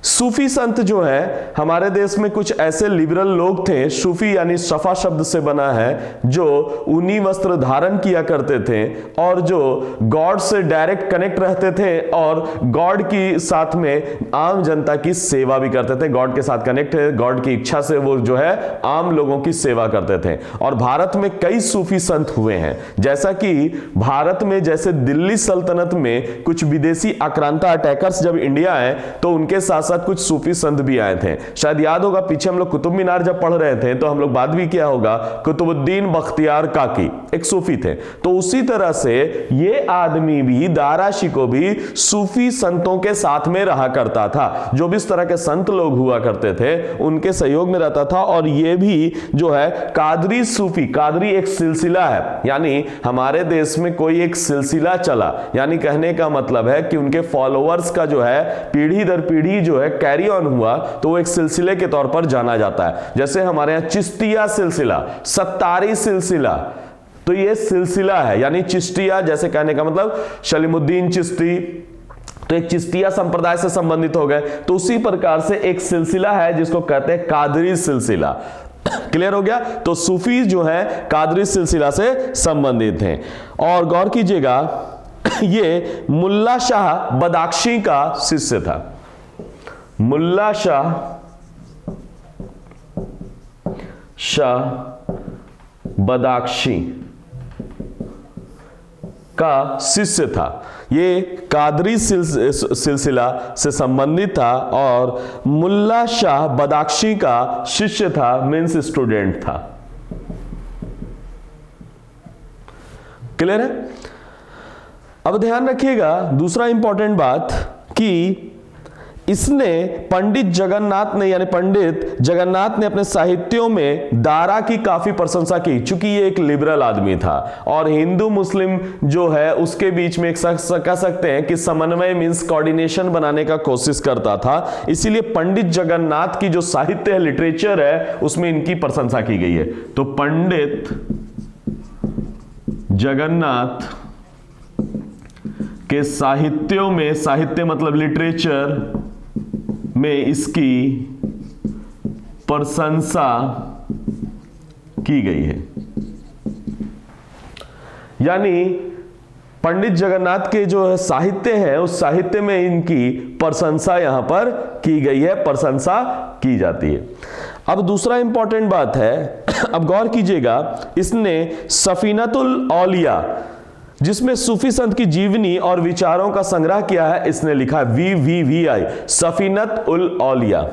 सूफी संत जो है हमारे देश में कुछ ऐसे लिबरल लोग थे, सूफी यानी सफा शब्द से बना है, जो ऊनी वस्त्र धारण किया करते थे और जो गॉड से डायरेक्ट कनेक्ट रहते थे और गॉड की साथ में आम जनता की सेवा भी करते थे। गॉड के साथ कनेक्ट है, गॉड की इच्छा से वो जो है आम लोगों की सेवा करते थे। और भारत में कई सूफी संत हुए हैं, जैसा कि भारत में जैसे दिल्ली सल्तनत में कुछ विदेशी आक्रांता अटैकर्स जब इंडिया आए तो उनके साथ साथ कुछ सूफी संत भी आए थे। शायद याद होगा पीछे हम लोग कुतुब मीनार जब पढ़ रहे थे तो हम लोग बात भी किया होगा, कुतुबुद्दीन बख्तियार काकी एक सूफी थे। तो उसी तरह से ये आदमी भी, दारा शिको भी सूफी संतों के साथ में रहा करता था। जो भी इस तरह के संत लोग हुआ करते थे उनके सहयोग में रहता था। और ये भी जो है कादरी सूफी, कादरी एक सिलसिला है, यानी हमारे देश में कोई एक सिलसिला चला, यानी कहने का मतलब है कि उनके फॉलोअर्स का जो है पीढ़ी दर पीढ़ी जो है कैरी ऑन हुआ, तो वो एक सिलसिले के तौर पर जाना जाता है। जैसे हमारे यहां चिश्तिया सिलसिला, सत्तारी सिलसिला, तो ये सिलसिला है, यानी चिश्तिया जैसे कहने का मतलब सलीमुद्दीन चिश्ती, तो एक चिश्तिया संप्रदाय से संबंधित हो गए। तो उसी प्रकार से एक सिलसिला है जिसको कहते हैं कादरी सिलसिला। क्लियर हो गया? तो सूफी जो है कादरी सिलसिला से संबंधित हैं। और गौर कीजिएगा ये मुल्ला शाह बदाख्शी का शिष्य था। मुल्ला शाह बदाख्शी का शिष्य था। ये कादरी सिलसिला से संबंधित था और मुल्ला शाह बदाख्शी का शिष्य था, मीन्स स्टूडेंट था। क्लियर है? अब ध्यान रखिएगा दूसरा इंपॉर्टेंट बात कि इसने पंडित जगन्नाथ ने अपने साहित्यों में दारा की काफी प्रशंसा की, चूंकि ये एक लिबरल आदमी था और हिंदू मुस्लिम जो है उसके बीच में एक कह सकते हैं कि समन्वय मींस कोऑर्डिनेशन बनाने का कोशिश करता था। इसीलिए पंडित जगन्नाथ की जो साहित्य है, लिटरेचर है, उसमें इनकी प्रशंसा की गई है। तो पंडित जगन्नाथ के साहित्यों में, साहित्य मतलब लिटरेचर में इसकी प्रशंसा की गई है। यानी पंडित जगन्नाथ के जो साहित्य है उस साहित्य में इनकी प्रशंसा यहां पर की गई है, प्रशंसा की जाती है। अब दूसरा इंपॉर्टेंट बात है, अब गौर कीजिएगा, इसने सफीनतुल औलिया जिसमें सूफी संत की जीवनी और विचारों का संग्रह किया है, इसने लिखा है VVVI, सफीनत उल औलिया।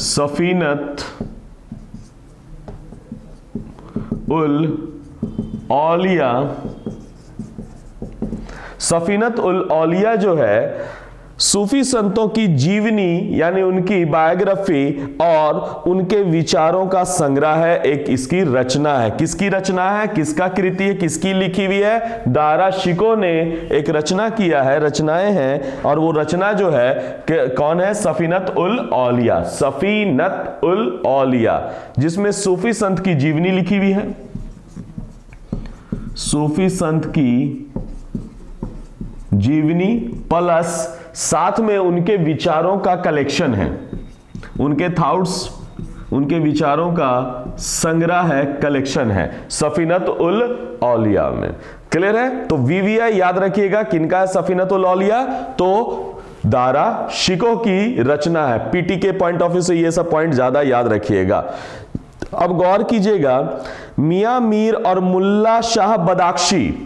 सफीनत उल औलिया, सफीनत उल औलिया जो है सूफी संतों की जीवनी यानी उनकी बायोग्राफी और उनके विचारों का संग्रह है, एक इसकी रचना है। किसकी रचना है, किसका कृति है, किसकी लिखी हुई है? दारा शिको ने एक रचना किया है, रचनाएं हैं, और वो रचना जो है कौन है? सफीनत उल औलिया, सफीनत उल औलिया, जिसमें सूफी संत की जीवनी लिखी हुई है, सूफी संत की जीवनी प्लस साथ में उनके विचारों का कलेक्शन है, उनके थॉट्स, उनके विचारों का संग्रह है, कलेक्शन है सफीनत उल औलिया में। क्लियर है? तो VVI याद रखिएगा, किनका है सफीनत उल औलिया? तो दारा शिको की रचना है। PT के पॉइंट ऑफ व्यू से ये सब पॉइंट ज्यादा याद रखिएगा। अब गौर कीजिएगा, मियां मीर और मुल्ला शाह बदाख्शी,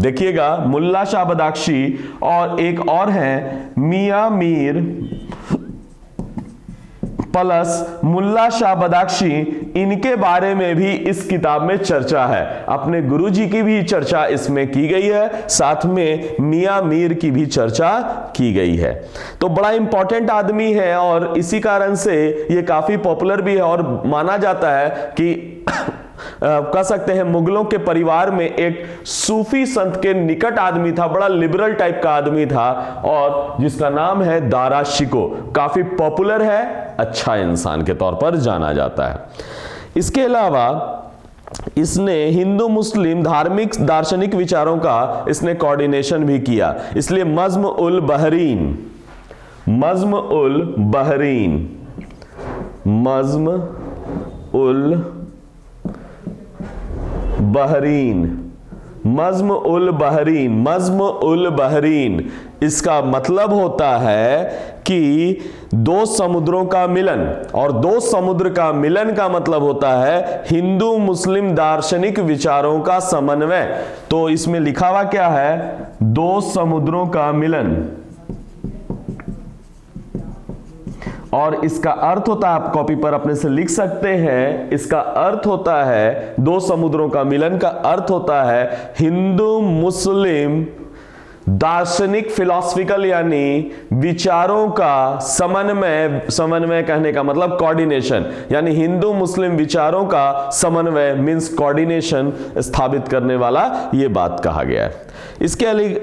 देखिएगा मुल्ला शाह बदाख्शी और एक और है मियां मीर प्लस मुल्ला शाह बदाख्शी, इनके बारे में भी इस किताब में चर्चा है। अपने गुरुजी की भी चर्चा इसमें की गई है, साथ में मियां मीर की भी चर्चा की गई है। तो बड़ा इंपॉर्टेंट आदमी है और इसी कारण से ये काफी पॉपुलर भी है और माना जाता है कि कह सकते हैं मुगलों के परिवार में एक सूफी संत के निकट आदमी था, बड़ा लिबरल टाइप का आदमी था और जिसका नाम है दारा शिको। काफी पॉपुलर है, अच्छा इंसान के तौर पर जाना जाता है। इसके अलावा इसने हिंदू मुस्लिम धार्मिक दार्शनिक विचारों का इसने कोऑर्डिनेशन भी किया, इसलिए नज्म उल बहरीन, नज्म उल बहरीन, नज्म उल बहरीन, नज्म उल बहरीन, नज्म उल बहरीन, इसका मतलब होता है कि दो समुद्रों का मिलन, और दो समुद्र का मिलन का मतलब होता है हिंदू मुस्लिम दार्शनिक विचारों का समन्वय। तो इसमें लिखा हुआ क्या है? दो समुद्रों का मिलन, और इसका अर्थ होता है, आप कॉपी पर अपने से लिख सकते हैं, इसका अर्थ होता है दो समुद्रों का मिलन का अर्थ होता है हिंदू मुस्लिम दार्शनिक फिलॉसफिकल यानी विचारों का समन्वय, समन्वय कहने का मतलब कोऑर्डिनेशन, यानी हिंदू मुस्लिम विचारों का समन्वय मींस कोऑर्डिनेशन स्थापित करने वाला ये बात कहा गया है। इसके लिए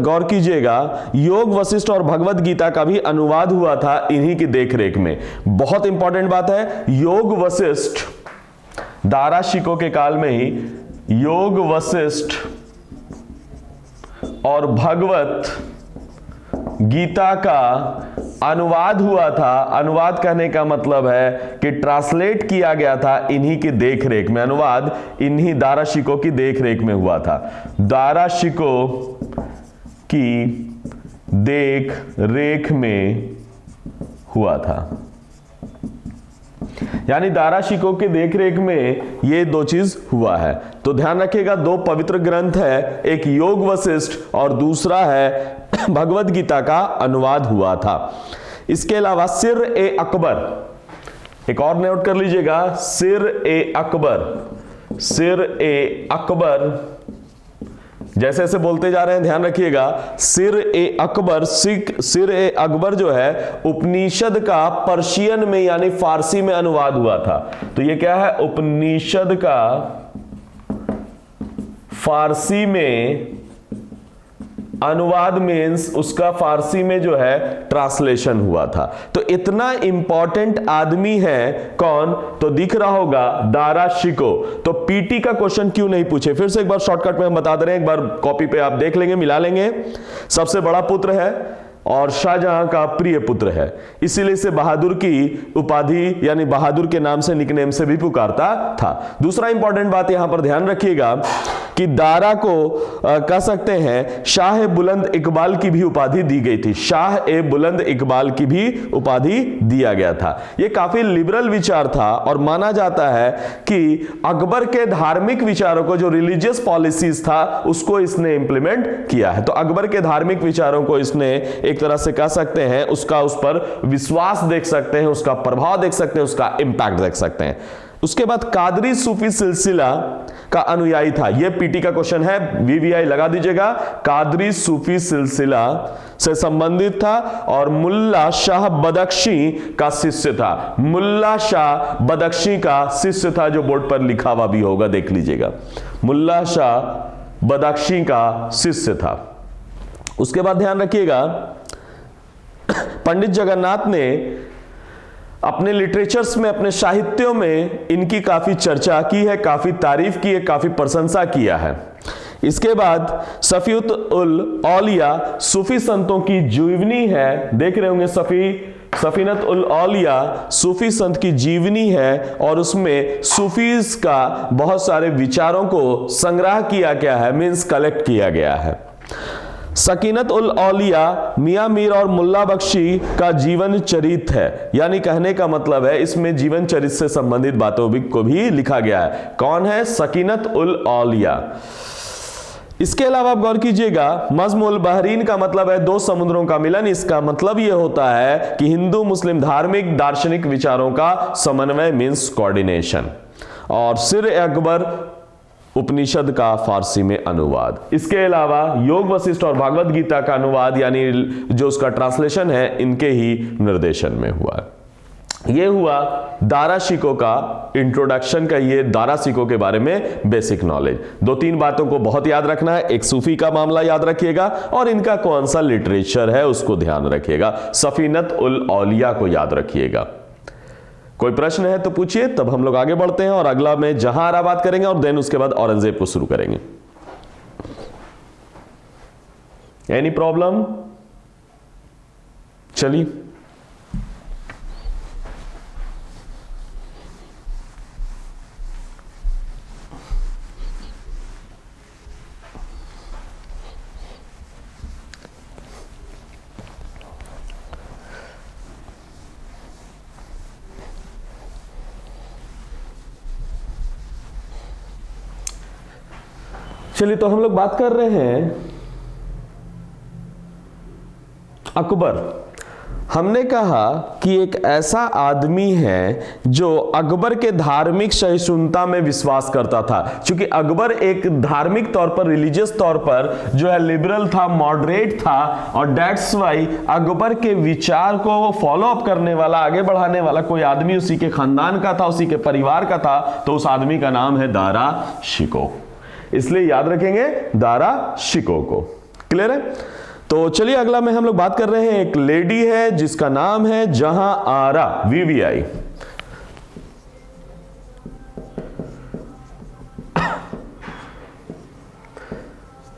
गौर कीजिएगा, योग वशिष्ठ और भगवत गीता का भी अनुवाद हुआ था इन्हीं की देखरेख में। बहुत इंपॉर्टेंट बात है, योग वशिष्ठ दारा शिकोह के काल में ही योग वशिष्ठ और भगवत गीता का अनुवाद हुआ था। अनुवाद कहने का मतलब है कि ट्रांसलेट किया गया था इन्हीं की देखरेख में, अनुवाद इन्हीं दारा शिकोह की देखरेख में हुआ था। दारा शिकोह की देख रेख में हुआ था, यानी दारा शिकोह के देखरेख में ये दो चीज हुआ है। तो ध्यान रखिएगा, दो पवित्र ग्रंथ है, एक योग वशिष्ठ और दूसरा है भगवत गीता का अनुवाद हुआ था। इसके अलावा सिर ए अकबर, एक और नोट कर लीजिएगा, सिर ए अकबर, सिर ए अकबर, जैसे जैसे बोलते जा रहे हैं ध्यान रखिएगा, सिर ए अकबर, सिर ए अकबर जो है उपनिषद का पर्शियन में यानी फारसी में अनुवाद हुआ था। तो ये क्या है, उपनिषद का फारसी में अनुवाद मीन्स उसका फारसी में जो है ट्रांसलेशन हुआ था। तो इतना इंपॉर्टेंट आदमी है कौन, तो दिख रहा होगा दारा शिकोह। तो पीटी का क्वेश्चन क्यों नहीं पूछे, फिर से एक बार शॉर्टकट में हम बता दे रहे हैं, एक बार कॉपी पे आप देख लेंगे, मिला लेंगे। सबसे बड़ा पुत्र है और शाहजहां का प्रिय पुत्र है, इसीलिए इसे बहादुर की उपाधि यानी बहादुर के नाम से, निकनेम से भी पुकारता था। दूसरा इंपॉर्टेंट बात यहां पर ध्यान रखिएगा कि दारा को कह सकते हैं शाह ए बुलंद इकबाल की भी उपाधि दी गई थी, शाह ए बुलंद इकबाल की भी उपाधि दिया गया था। यह काफी लिबरल विचार था और माना जाता है कि अकबर के धार्मिक विचारों को, जो रिलीजियस पॉलिसीज था, उसको इसने इंप्लीमेंट किया है। तो अकबर के धार्मिक विचारों को इसने एक तरह से कह सकते हैं, उसका उस पर विश्वास देख सकते हैं, उसका प्रभाव देख सकते हैं, उसका इंपैक्ट देख सकते हैं। उसके बाद कादरी सूफी सिलसिला का अनुयायी था, यह पीटी का क्वेश्चन है, वीवीआई लगा दीजिएगा। कादरी सूफी सिलसिला से संबंधित था और मुल्ला शाह बदख्शी का शिष्य था, मुल्ला शाह बदख्शी का शिष्य था, जो बोर्ड पर लिखा हुआ भी होगा, देख लीजिएगा, मुल्ला शाह बदख्शी का शिष्य था। उसके बाद ध्यान रखिएगा, पंडित जगन्नाथ ने अपने लिटरेचर्स में, अपने साहित्यों में इनकी काफी चर्चा की है, काफी तारीफ की है, काफी प्रशंसा किया है। इसके बाद सफीउत उल औलिया सूफी संतों की जीवनी है, देख रहे होंगे, सफीनत उल औलिया सूफी संत की जीवनी है और उसमें सूफीज का बहुत सारे विचारों को संग्रह किया गया है, मीन्स कलेक्ट किया गया है। सकीनत उल औलिया मियां मीर और मुल्ला बख्शी का जीवन चरित है, यानी कहने का मतलब है इसमें जीवन चरित से संबंधित बातों को भी लिखा गया है। कौन है, सकीनत उल औलिया। इसके अलावा आप गौर कीजिएगा, मज़्म उल बहरीन का मतलब है दो समुद्रों का मिलन। इसका मतलब यह होता है कि हिंदू मुस्लिम धार्मिक दार्शनिक विचारों का समन्वय मीन्स कोऑर्डिनेशन। और सिर अकबर उपनिषद का फारसी में अनुवाद। इसके अलावा योग वशिष्ठ और भागवत गीता का अनुवाद यानी जो उसका ट्रांसलेशन है, इनके ही निर्देशन में हुआ। यह हुआ दारा शिकोह का इंट्रोडक्शन का, ये दारा शिकोह के बारे में बेसिक नॉलेज। दो तीन बातों को बहुत याद रखना है, एक सूफी का मामला याद रखिएगा और इनका कौन सा लिटरेचर है उसको ध्यान रखिएगा, सफीनत उल औलिया को याद रखिएगा। कोई प्रश्न है तो पूछिए, तब हम लोग आगे बढ़ते हैं और अगला में जहानाबाद करेंगे और देन उसके बाद औरंगजेब को शुरू करेंगे। Any problem? चलिए, तो हम लोग बात कर रहे हैं अकबर। हमने कहा कि एक ऐसा आदमी है जो अकबर के धार्मिक सहिष्णुता में विश्वास करता था। क्योंकि अकबर एक धार्मिक तौर पर, रिलीजियस तौर पर जो है लिबरल था, मॉडरेट था, और दैट्स वाई अकबर के विचार को फॉलो अप करने वाला, आगे बढ़ाने वाला कोई आदमी उसी के खानदान का था, उसी के परिवार का था। तो उस आदमी का नाम है दारा शिकोह। इसलिए याद रखेंगे दारा शिकोह को। क्लियर है? तो चलिए अगला में हम लोग बात कर रहे हैं, एक लेडी है जिसका नाम है जहां आरा, VVI।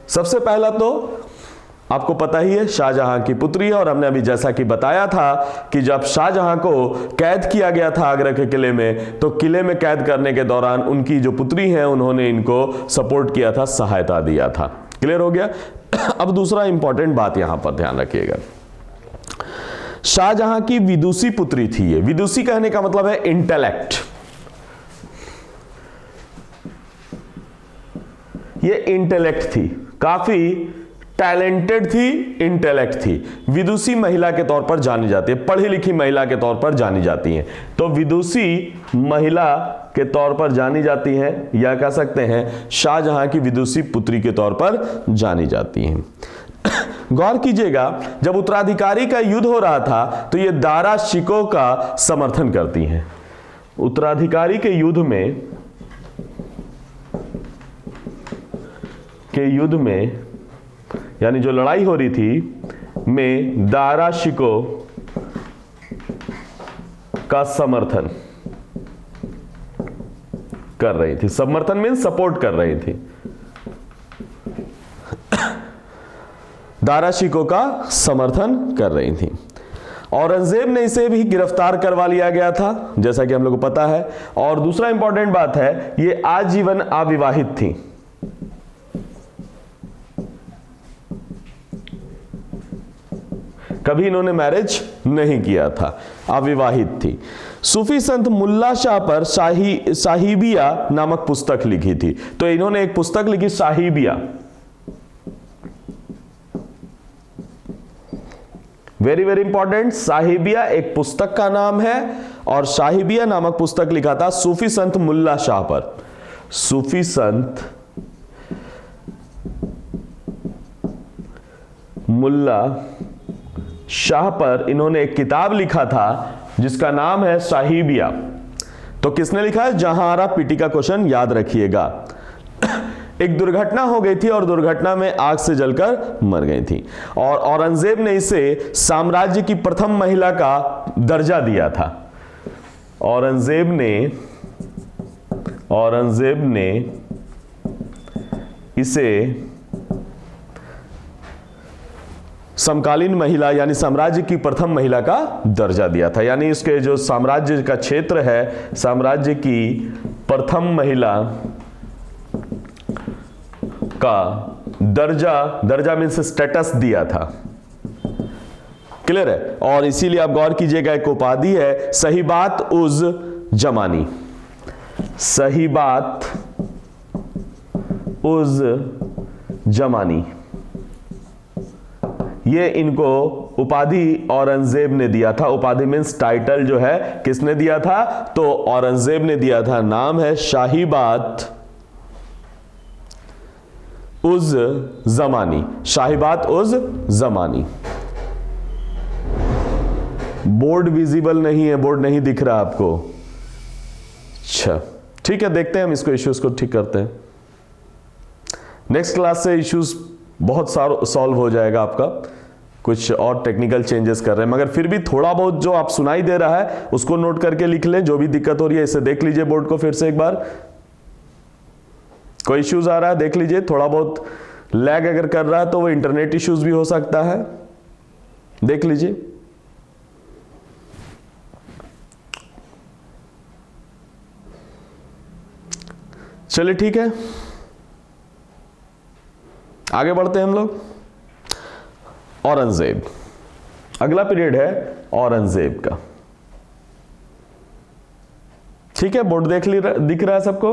सबसे पहला तो आपको पता ही है, शाहजहां की पुत्री है। और हमने अभी जैसा कि बताया था कि जब शाहजहां को कैद किया गया था आगरा के किले में, तो किले में कैद करने के दौरान उनकी जो पुत्री है उन्होंने इनको सपोर्ट किया था, सहायता दिया था। क्लियर हो गया? अब दूसरा इंपॉर्टेंट बात यहां पर ध्यान रखिएगा, शाहजहां की विदुषी पुत्री थी ये। विदुषी कहने का मतलब है इंटेलेक्ट। ये इंटेलेक्ट थी, काफी टैलेंटेड थी, इंटेलेक्ट थी। विदुषी महिला के तौर पर जानी जाती है, पढ़ी लिखी महिला के तौर पर जानी जाती हैं। तो विदुषी महिला के तौर पर जानी जाती हैं, या कह सकते हैं शाहजहां की विदुषी पुत्री के तौर पर जानी जाती हैं। गौर कीजिएगा, जब उत्तराधिकारी का युद्ध हो रहा था तो ये दारा शिकोह का समर्थन करती हैं। उत्तराधिकारी के युद्ध में यानी जो लड़ाई हो रही थी में दारा शिकोह का समर्थन कर रही थी। समर्थन मीन्स सपोर्ट कर रही थी। दारा शिकोह का समर्थन कर रही थी। औरंगजेब ने इसे भी गिरफ्तार करवा लिया गया था, जैसा कि हम लोग को पता है। और दूसरा इंपॉर्टेंट बात है, ये आजीवन अविवाहित थी। कभी इन्होंने मैरिज नहीं किया था, अविवाहित थी। सूफी संत मुल्ला शाह पर साहिबिया नामक पुस्तक लिखी थी। तो इन्होंने एक पुस्तक लिखी, साहिबिया। वेरी वेरी इंपॉर्टेंट, साहिबिया एक पुस्तक का नाम है, और साहिबिया नामक पुस्तक लिखा था सूफी संत मुल्ला शाह पर। सूफी संत मुल्ला शाह पर इन्होंने एक किताब लिखा था जिसका नाम है साहिबिया। तो किसने लिखा है? जहांआरा पीटी का क्वेश्चन याद रखिएगा। एक दुर्घटना हो गई थी और दुर्घटना में आग से जलकर मर गई थी, और औरंगजेब ने इसे साम्राज्य की प्रथम महिला का दर्जा दिया था। औरंगजेब ने इसे समकालीन महिला यानी साम्राज्य की प्रथम महिला का दर्जा दिया था। यानी इसके जो साम्राज्य का क्षेत्र है, साम्राज्य की प्रथम महिला का दर्जा मीन्स स्टेटस दिया था। क्लियर है? और इसीलिए आप गौर कीजिएगा, एक उपाधि है सही बात उज जमानी। सही बात उज जमानी, ये इनको उपाधि औरंगजेब ने दिया था। उपाधि मीन्स टाइटल जो है किसने दिया था? तो औरंगजेब ने दिया था। नाम है शाहीबात उज जमानी। शाहीबात उज जमानी। बोर्ड विजिबल नहीं है, बोर्ड नहीं दिख रहा आपको? अच्छा ठीक है, देखते हैं हम इसको, इश्यूज को ठीक करते हैं। नेक्स्ट क्लास से इश्यूज बहुत सारा सॉल्व हो जाएगा आपका। कुछ और टेक्निकल चेंजेस कर रहे हैं, मगर फिर भी थोड़ा बहुत जो आप सुनाई दे रहा है उसको नोट करके लिख लें। जो भी दिक्कत हो रही है इसे देख लीजिए बोर्ड को फिर से एक बार। कोई इश्यूज आ रहा है देख लीजिए। थोड़ा बहुत लैग अगर कर रहा है तो वो इंटरनेट इश्यूज भी हो सकता है, देख लीजिए। चलिए ठीक है, आगे बढ़ते हैं हम लोग। औरंगजेब, अगला पीरियड है औरंगजेब का। ठीक है, बोर्ड दिख रहा है सबको?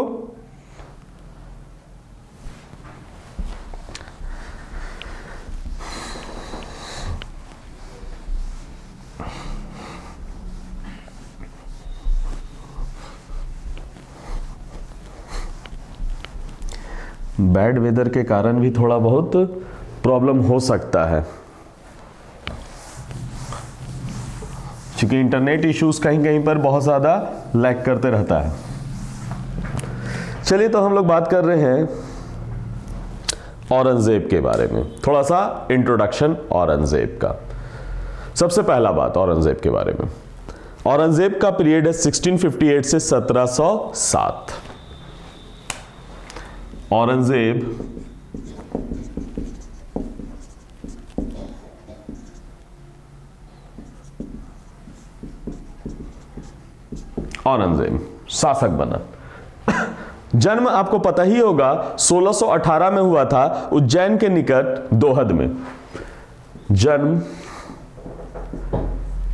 बैड वेदर के कारण भी थोड़ा बहुत प्रॉब्लम हो सकता है, क्योंकि इंटरनेट इश्यूज कहीं कहीं पर बहुत ज़्यादा लैग करते रहता है। चलिए, तो हम लोग बात कर रहे हैं औरंगजेब के बारे में, थोड़ा सा इंट्रोडक्शन औरंगजेब का। सबसे पहला बात औरंगजेब के बारे में, औरंगजेब का पीरियड है 1658 से 1707। औरंगजेब शासक बना। जन्म आपको पता ही होगा 1618 में हुआ था, उज्जैन के निकट दोहद में। जन्म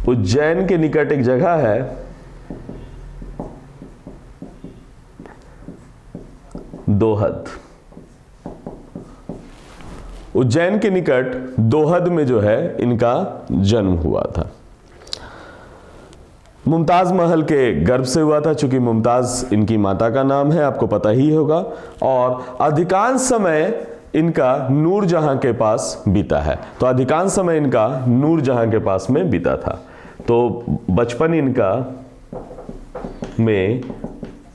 उज्जैन के निकट एक जगह है, दोहद। उज्जैन के निकट दोहद में जो है इनका जन्म हुआ था। मुमताज महल के गर्भ से हुआ था, चूंकि मुमताज इनकी माता का नाम है, आपको पता ही होगा। और अधिकांश समय इनका नूरजहां के पास बीता है, तो अधिकांश समय इनका नूरजहां के पास में बीता था। तो बचपन इनका में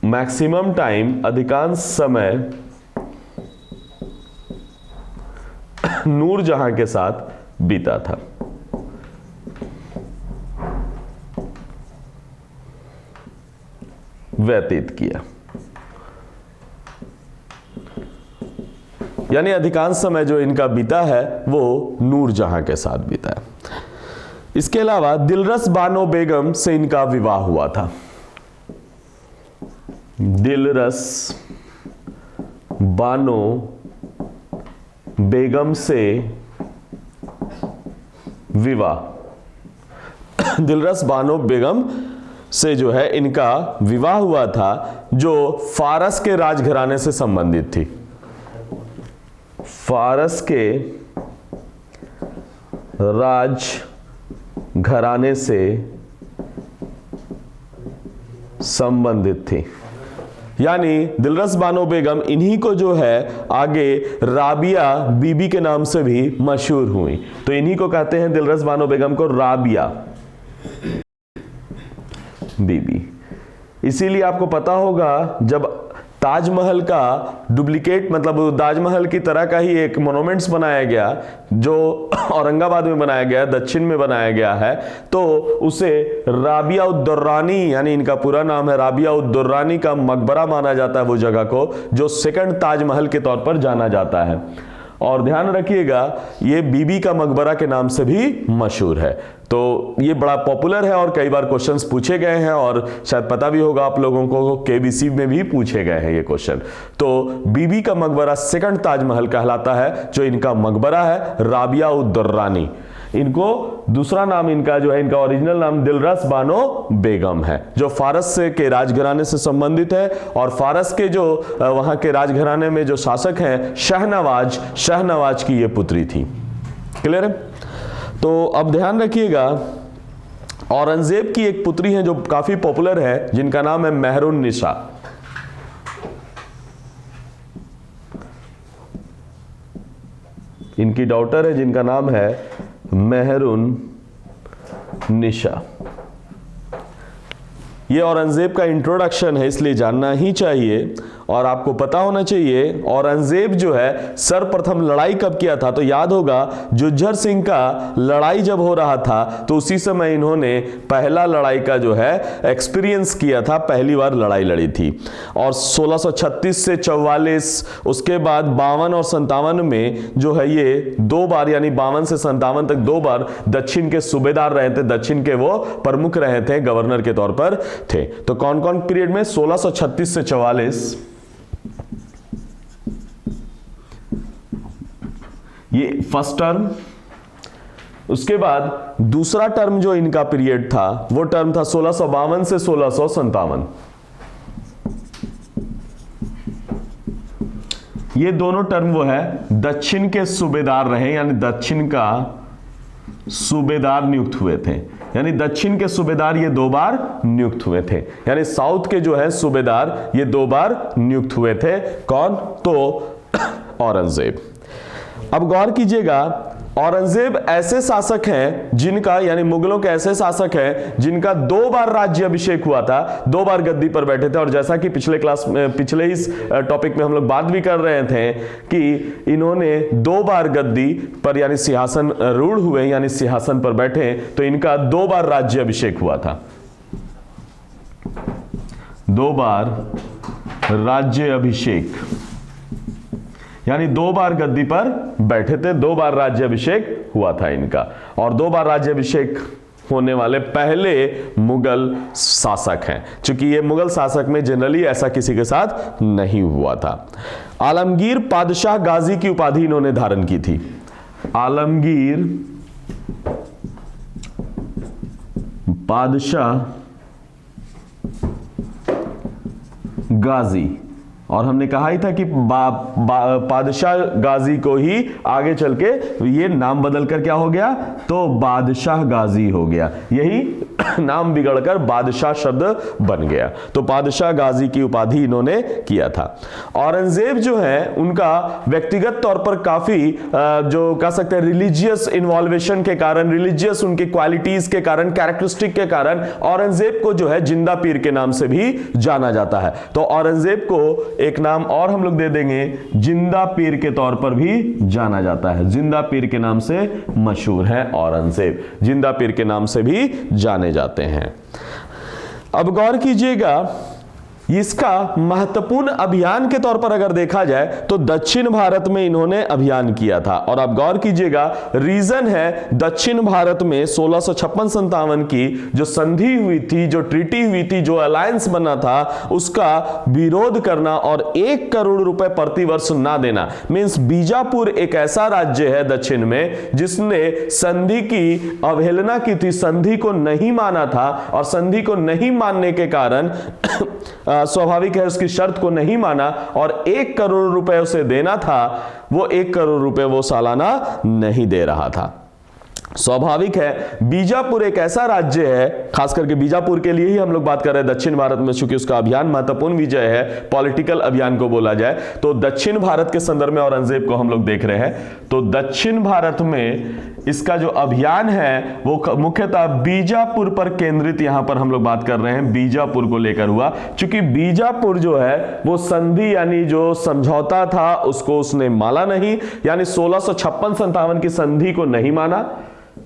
मैक्सिमम टाइम, अधिकांश समय नूरजहां के साथ बीता था। व्यतीत किया, यानी अधिकांश समय जो इनका बीता है वो नूरजहां के साथ बीता है। इसके अलावा दिलरस बानो बेगम से इनका विवाह हुआ था। दिलरस बानो बेगम से विवाह, दिलरस बानो बेगम से जो है इनका विवाह हुआ था, जो फारस के राजघराने से संबंधित थी। फारस के राजघराने से संबंधित थी। यानी दिलरस बानो बेगम इन्हीं को जो है आगे राबिया बीबी के नाम से भी मशहूर हुई, तो इन्हीं को कहते हैं, दिलरस बानो बेगम को राबिया बीबी। इसीलिए आपको पता होगा जब ताजमहल का डुप्लीकेट, मतलब ताजमहल की तरह का ही एक मोनूमेंट्स बनाया गया जो औरंगाबाद में बनाया गया, दक्षिण में बनाया गया है, तो उसे राबिया उद दुर्रानी, यानी इनका पूरा नाम है राबिया उद दुर्रानी का मकबरा माना जाता है, वो जगह को, जो सेकंड ताजमहल के तौर पर जाना जाता है। और ध्यान रखिएगा ये बीबी का मकबरा के नाम से भी मशहूर है। तो ये बड़ा पॉपुलर है और कई बार क्वेश्चंस पूछे गए हैं, और शायद पता भी होगा आप लोगों को, केबीसी में भी पूछे गए हैं ये क्वेश्चन। तो बीबी का मकबरा सेकंड ताजमहल कहलाता है, जो इनका मकबरा है राबिया उद दुर्रानी। इनको दूसरा नाम इनका जो है, इनका ओरिजिनल नाम दिलरस बानो बेगम है, जो फारस के राजघराने से संबंधित है। और फारस के जो वहां के राजघराने में जो शासक हैं शहनवाज की ये पुत्री थी। क्लियर है? तो अब ध्यान रखिएगा, औरंगजेब की एक पुत्री है जो काफी पॉपुलर है, जिनका नाम है मेहरुन निशा। इनकी डॉटर है जिनका नाम है मेहरुन निशा। ये औरंगजेब का इंट्रोडक्शन है, इसलिए जानना ही चाहिए और आपको पता होना चाहिए औरंगजेब जो है सर्वप्रथम लड़ाई कब किया था। तो याद होगा जुज्जर सिंह का लड़ाई जब हो रहा था तो उसी समय इन्होंने पहला लड़ाई का जो है एक्सपीरियंस किया था, पहली बार लड़ाई लड़ी थी। और 1636 से 44, उसके बाद 52 और 57 में जो है ये 2 बार, यानी 52 से 57 तक 2 बार दक्षिण के सूबेदार रहे थे, दक्षिण के वो प्रमुख रहे थे, गवर्नर के तौर पर थे। तो कौन कौन पीरियड में? 1636 से 44, ये फर्स्ट टर्म। उसके बाद दूसरा टर्म जो इनका पीरियड था वो टर्म था 1652 से 1657। ये दोनों टर्म वो है दक्षिण के सूबेदार रहे, यानी दक्षिण का सूबेदार नियुक्त हुए थे, यानी दक्षिण के सूबेदार ये 2 बार नियुक्त हुए थे, यानी साउथ के जो है सूबेदार ये 2 बार नियुक्त हुए थे। कौन? तो औरंगजेब। अब गौर कीजिएगा, औरंगजेब ऐसे शासक हैं जिनका, यानी मुगलों के ऐसे शासक हैं जिनका 2 बार राज्य अभिषेक हुआ था, 2 बार गद्दी पर बैठे थे। और जैसा कि पिछले इस टॉपिक में हम लोग बात भी कर रहे थे कि इन्होंने 2 बार गद्दी पर यानी सिंहासन रूढ़ हुए, यानी सिंहासन पर बैठे, तो इनका 2 बार राज्य अभिषेक हुआ था। 2 बार राज्य अभिषेक, यानी 2 बार गद्दी पर बैठे थे, 2 बार राज्य अभिषेक हुआ था इनका, और 2 बार राज्य अभिषेक होने वाले पहले मुगल शासक हैं, क्योंकि ये मुगल शासक में जनरली ऐसा किसी के साथ नहीं हुआ था। आलमगीर पादशाह गाजी की उपाधि इन्होंने धारण की थी। आलमगीर पादशाह गाजी, और हमने कहा ही था कि पादशाह गाजी को ही आगे चल के ये नाम बदल कर क्या हो गया, तो बादशाह गाजी हो गया, यही नाम बिगड़कर बादशाह शब्द बन गया। तो बादशाह गाजी की उपाधि इन्होंने किया था। औरंगजेब जो है उनका व्यक्तिगत तौर पर काफी जो कह सकते हैं रिलीजियस इन्वॉल्वेशन के कारण, रिलीजियस उनकी क्वालिटीज के कारण, कैरेक्टरिस्टिक के कारण औरंगजेब को जो है जिंदा पीर के नाम से भी जाना जाता है। तो औरंगजेब को एक नाम और हम लोग दे देंगे, जिंदा पीर के तौर पर भी जाना जाता है। जिंदा पीर के नाम से मशहूर है औरंगजेब, जिंदा पीर के नाम से भी जाने जाते हैं। अब गौर कीजिएगा, इसका महत्वपूर्ण अभियान के तौर पर अगर देखा जाए तो दक्षिण भारत में इन्होंने अभियान किया था। और आप गौर कीजिएगा, रीजन है दक्षिण भारत में 1656-57 की जो संधि हुई थी, जो ट्रीटी हुई थी, जो अलायंस बना था, उसका विरोध करना और 1 करोड़ रुपए प्रतिवर्ष ना देना। मींस बीजापुर एक ऐसा राज्य है दक्षिण में जिसने संधि की अवहेलना की थी, संधि को नहीं माना था, और संधि को नहीं मानने के कारण स्वाभाविक है उसकी शर्त को नहीं माना, और 1 करोड़ रुपए उसे देना था, वो 1 करोड़ रुपए वो सालाना नहीं दे रहा था। स्वाभाविक है, बीजापुर एक ऐसा राज्य है, खास करके बीजापुर के लिए ही हम लोग बात कर रहे हैं दक्षिण भारत में, चूंकि उसका अभियान महत्वपूर्ण विजय है, पॉलिटिकल अभियान को बोला जाए तो दक्षिण भारत के संदर्भ में औरंगजेब को हम लोग देख रहे हैं। तो दक्षिण भारत में इसका जो अभियान है वो मुख्यतः बीजापुर पर केंद्रित, यहां पर हम लोग बात कर रहे हैं बीजापुर को लेकर हुआ, क्योंकि बीजापुर जो है वो संधि यानी जो समझौता था उसको उसने माना नहीं, यानी 1656-57 की संधि को नहीं माना,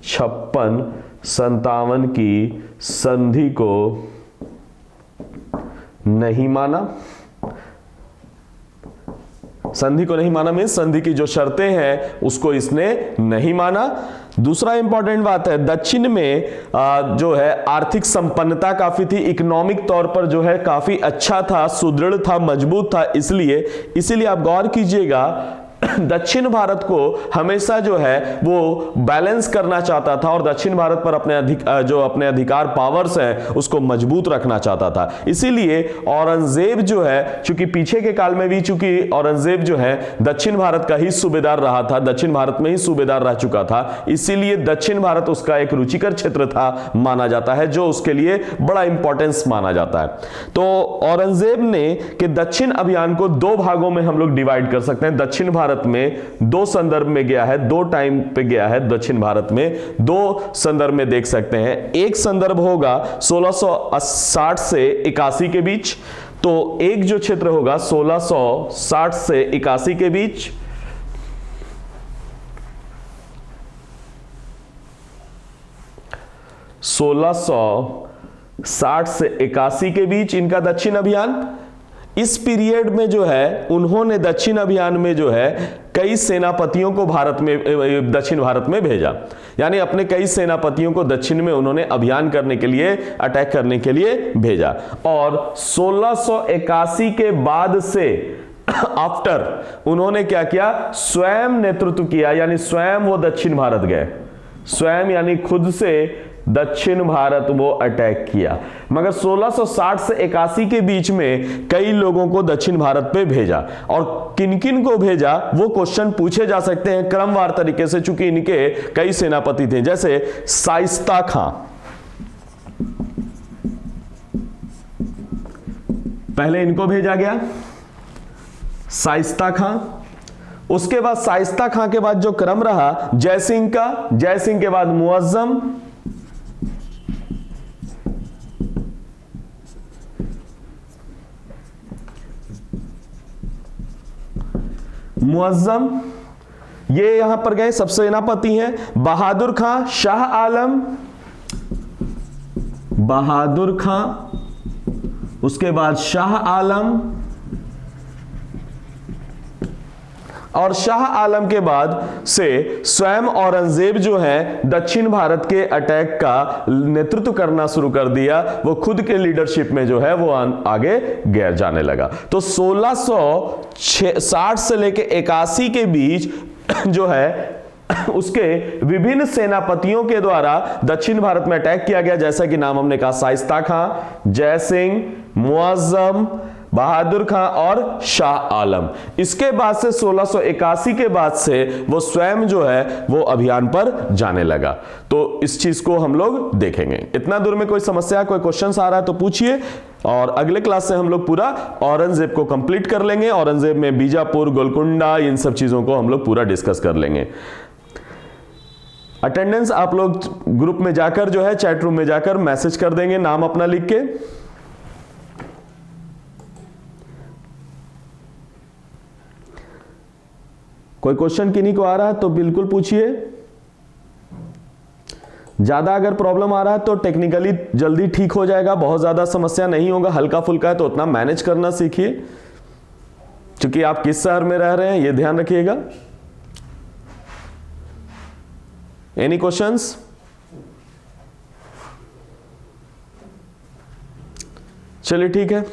56-57 की संधि को नहीं माना। संधि को नहीं माना मीन्स संधि की जो शर्तें हैं उसको इसने नहीं माना। दूसरा इंपॉर्टेंट बात है, दक्षिण में जो है आर्थिक संपन्नता काफी थी, इकोनॉमिक तौर पर जो है काफी अच्छा था, सुदृढ़ था, मजबूत था, इसीलिए आप गौर कीजिएगा दक्षिण भारत को हमेशा जो है वो बैलेंस करना चाहता था और दक्षिण भारत पर अपने अधिकार पावर्स हैं उसको मजबूत रखना चाहता था। इसीलिए औरंगजेब जो है, चूंकि पीछे के काल में भी चूंकि औरंगजेब जो है दक्षिण भारत का ही सूबेदार रहा था, दक्षिण भारत में ही सूबेदार रह चुका था, इसीलिए दक्षिण भारत उसका एक रुचिकर क्षेत्र था माना जाता है, जो उसके लिए बड़ा इंपॉर्टेंस माना जाता है। तो औरंगजेब ने के दक्षिण अभियान को 2 भागों में हम लोग डिवाइड कर सकते हैं। दक्षिण भारत में 2 संदर्भ में गया है, 2 टाइम पे गया है दक्षिण भारत में, 2 संदर्भ में देख सकते हैं। एक संदर्भ होगा 1660 से 81 के बीच, तो एक जो क्षेत्र होगा 1660 से 81 के बीच, के बीच इनका दक्षिण अभियान। इस पीरियड में जो है उन्होंने दक्षिण अभियान में जो है कई सेनापतियों को दक्षिण भारत में भेजा, यानी अपने कई सेनापतियों को दक्षिण में उन्होंने अभियान करने के लिए, अटैक करने के लिए भेजा। और 1681 के बाद से आफ्टर उन्होंने क्या किया, स्वयं नेतृत्व किया, यानी स्वयं वो दक्षिण भारत गए, स्वयं यानी खुद से दक्षिण भारत वो अटैक किया, मगर 1660 से 81 के बीच में कई लोगों को दक्षिण भारत पे भेजा। और किन किन को भेजा वो क्वेश्चन पूछे जा सकते हैं क्रमवार तरीके से, चूंकि इनके कई सेनापति थे। जैसे शाइस्ता खां, पहले इनको भेजा गया, शाइस्ता खां। उसके बाद शाइस्ता खां के बाद जो क्रम रहा जयसिंह का, जयसिंह के बाद मुअज्जम, मुअज्जम, ये यहां पर गए सब सेनापति हैं। बहादुर खां, शाह आलम, बहादुर खां, उसके बाद शाह आलम, और शाह आलम के बाद से स्वयं औरंगजेब जो है दक्षिण भारत के अटैक का नेतृत्व करना शुरू कर दिया। वो खुद के लीडरशिप में जो है वो आगे गया जाने लगा। तो 1660 से लेके 81 के बीच जो है उसके विभिन्न सेनापतियों के द्वारा दक्षिण भारत में अटैक किया गया, जैसा कि नाम हमने कहा शाइस्ता खां, जयसिंह, मुअज्जम, बहादुर खां और शाह आलम। इसके बाद से 1681 के बाद से वो स्वयं जो है वो अभियान पर जाने लगा। तो इस चीज को हम लोग देखेंगे। इतना दूर में कोई समस्या, कोई क्वेश्चन आ रहा है तो पूछिए, और अगले क्लास से हम लोग पूरा औरंगजेब को कंप्लीट कर लेंगे। औरंगजेब में बीजापुर, गोलकुंडा, इन सब चीजों को हम लोग पूरा डिस्कस कर लेंगे। अटेंडेंस आप लोग ग्रुप में जाकर जो है चैट रूम में जाकर मैसेज कर देंगे, नाम अपना लिख के। कोई क्वेश्चन किन्हीं को आ रहा है तो बिल्कुल पूछिए। ज्यादा अगर प्रॉब्लम आ रहा है तो टेक्निकली जल्दी ठीक हो जाएगा, बहुत ज्यादा समस्या नहीं होगा। हल्का फुल्का है तो उतना मैनेज करना सीखिए, क्योंकि आप किस शहर में रह रहे हैं ये ध्यान रखिएगा। Any questions? चलिए ठीक है।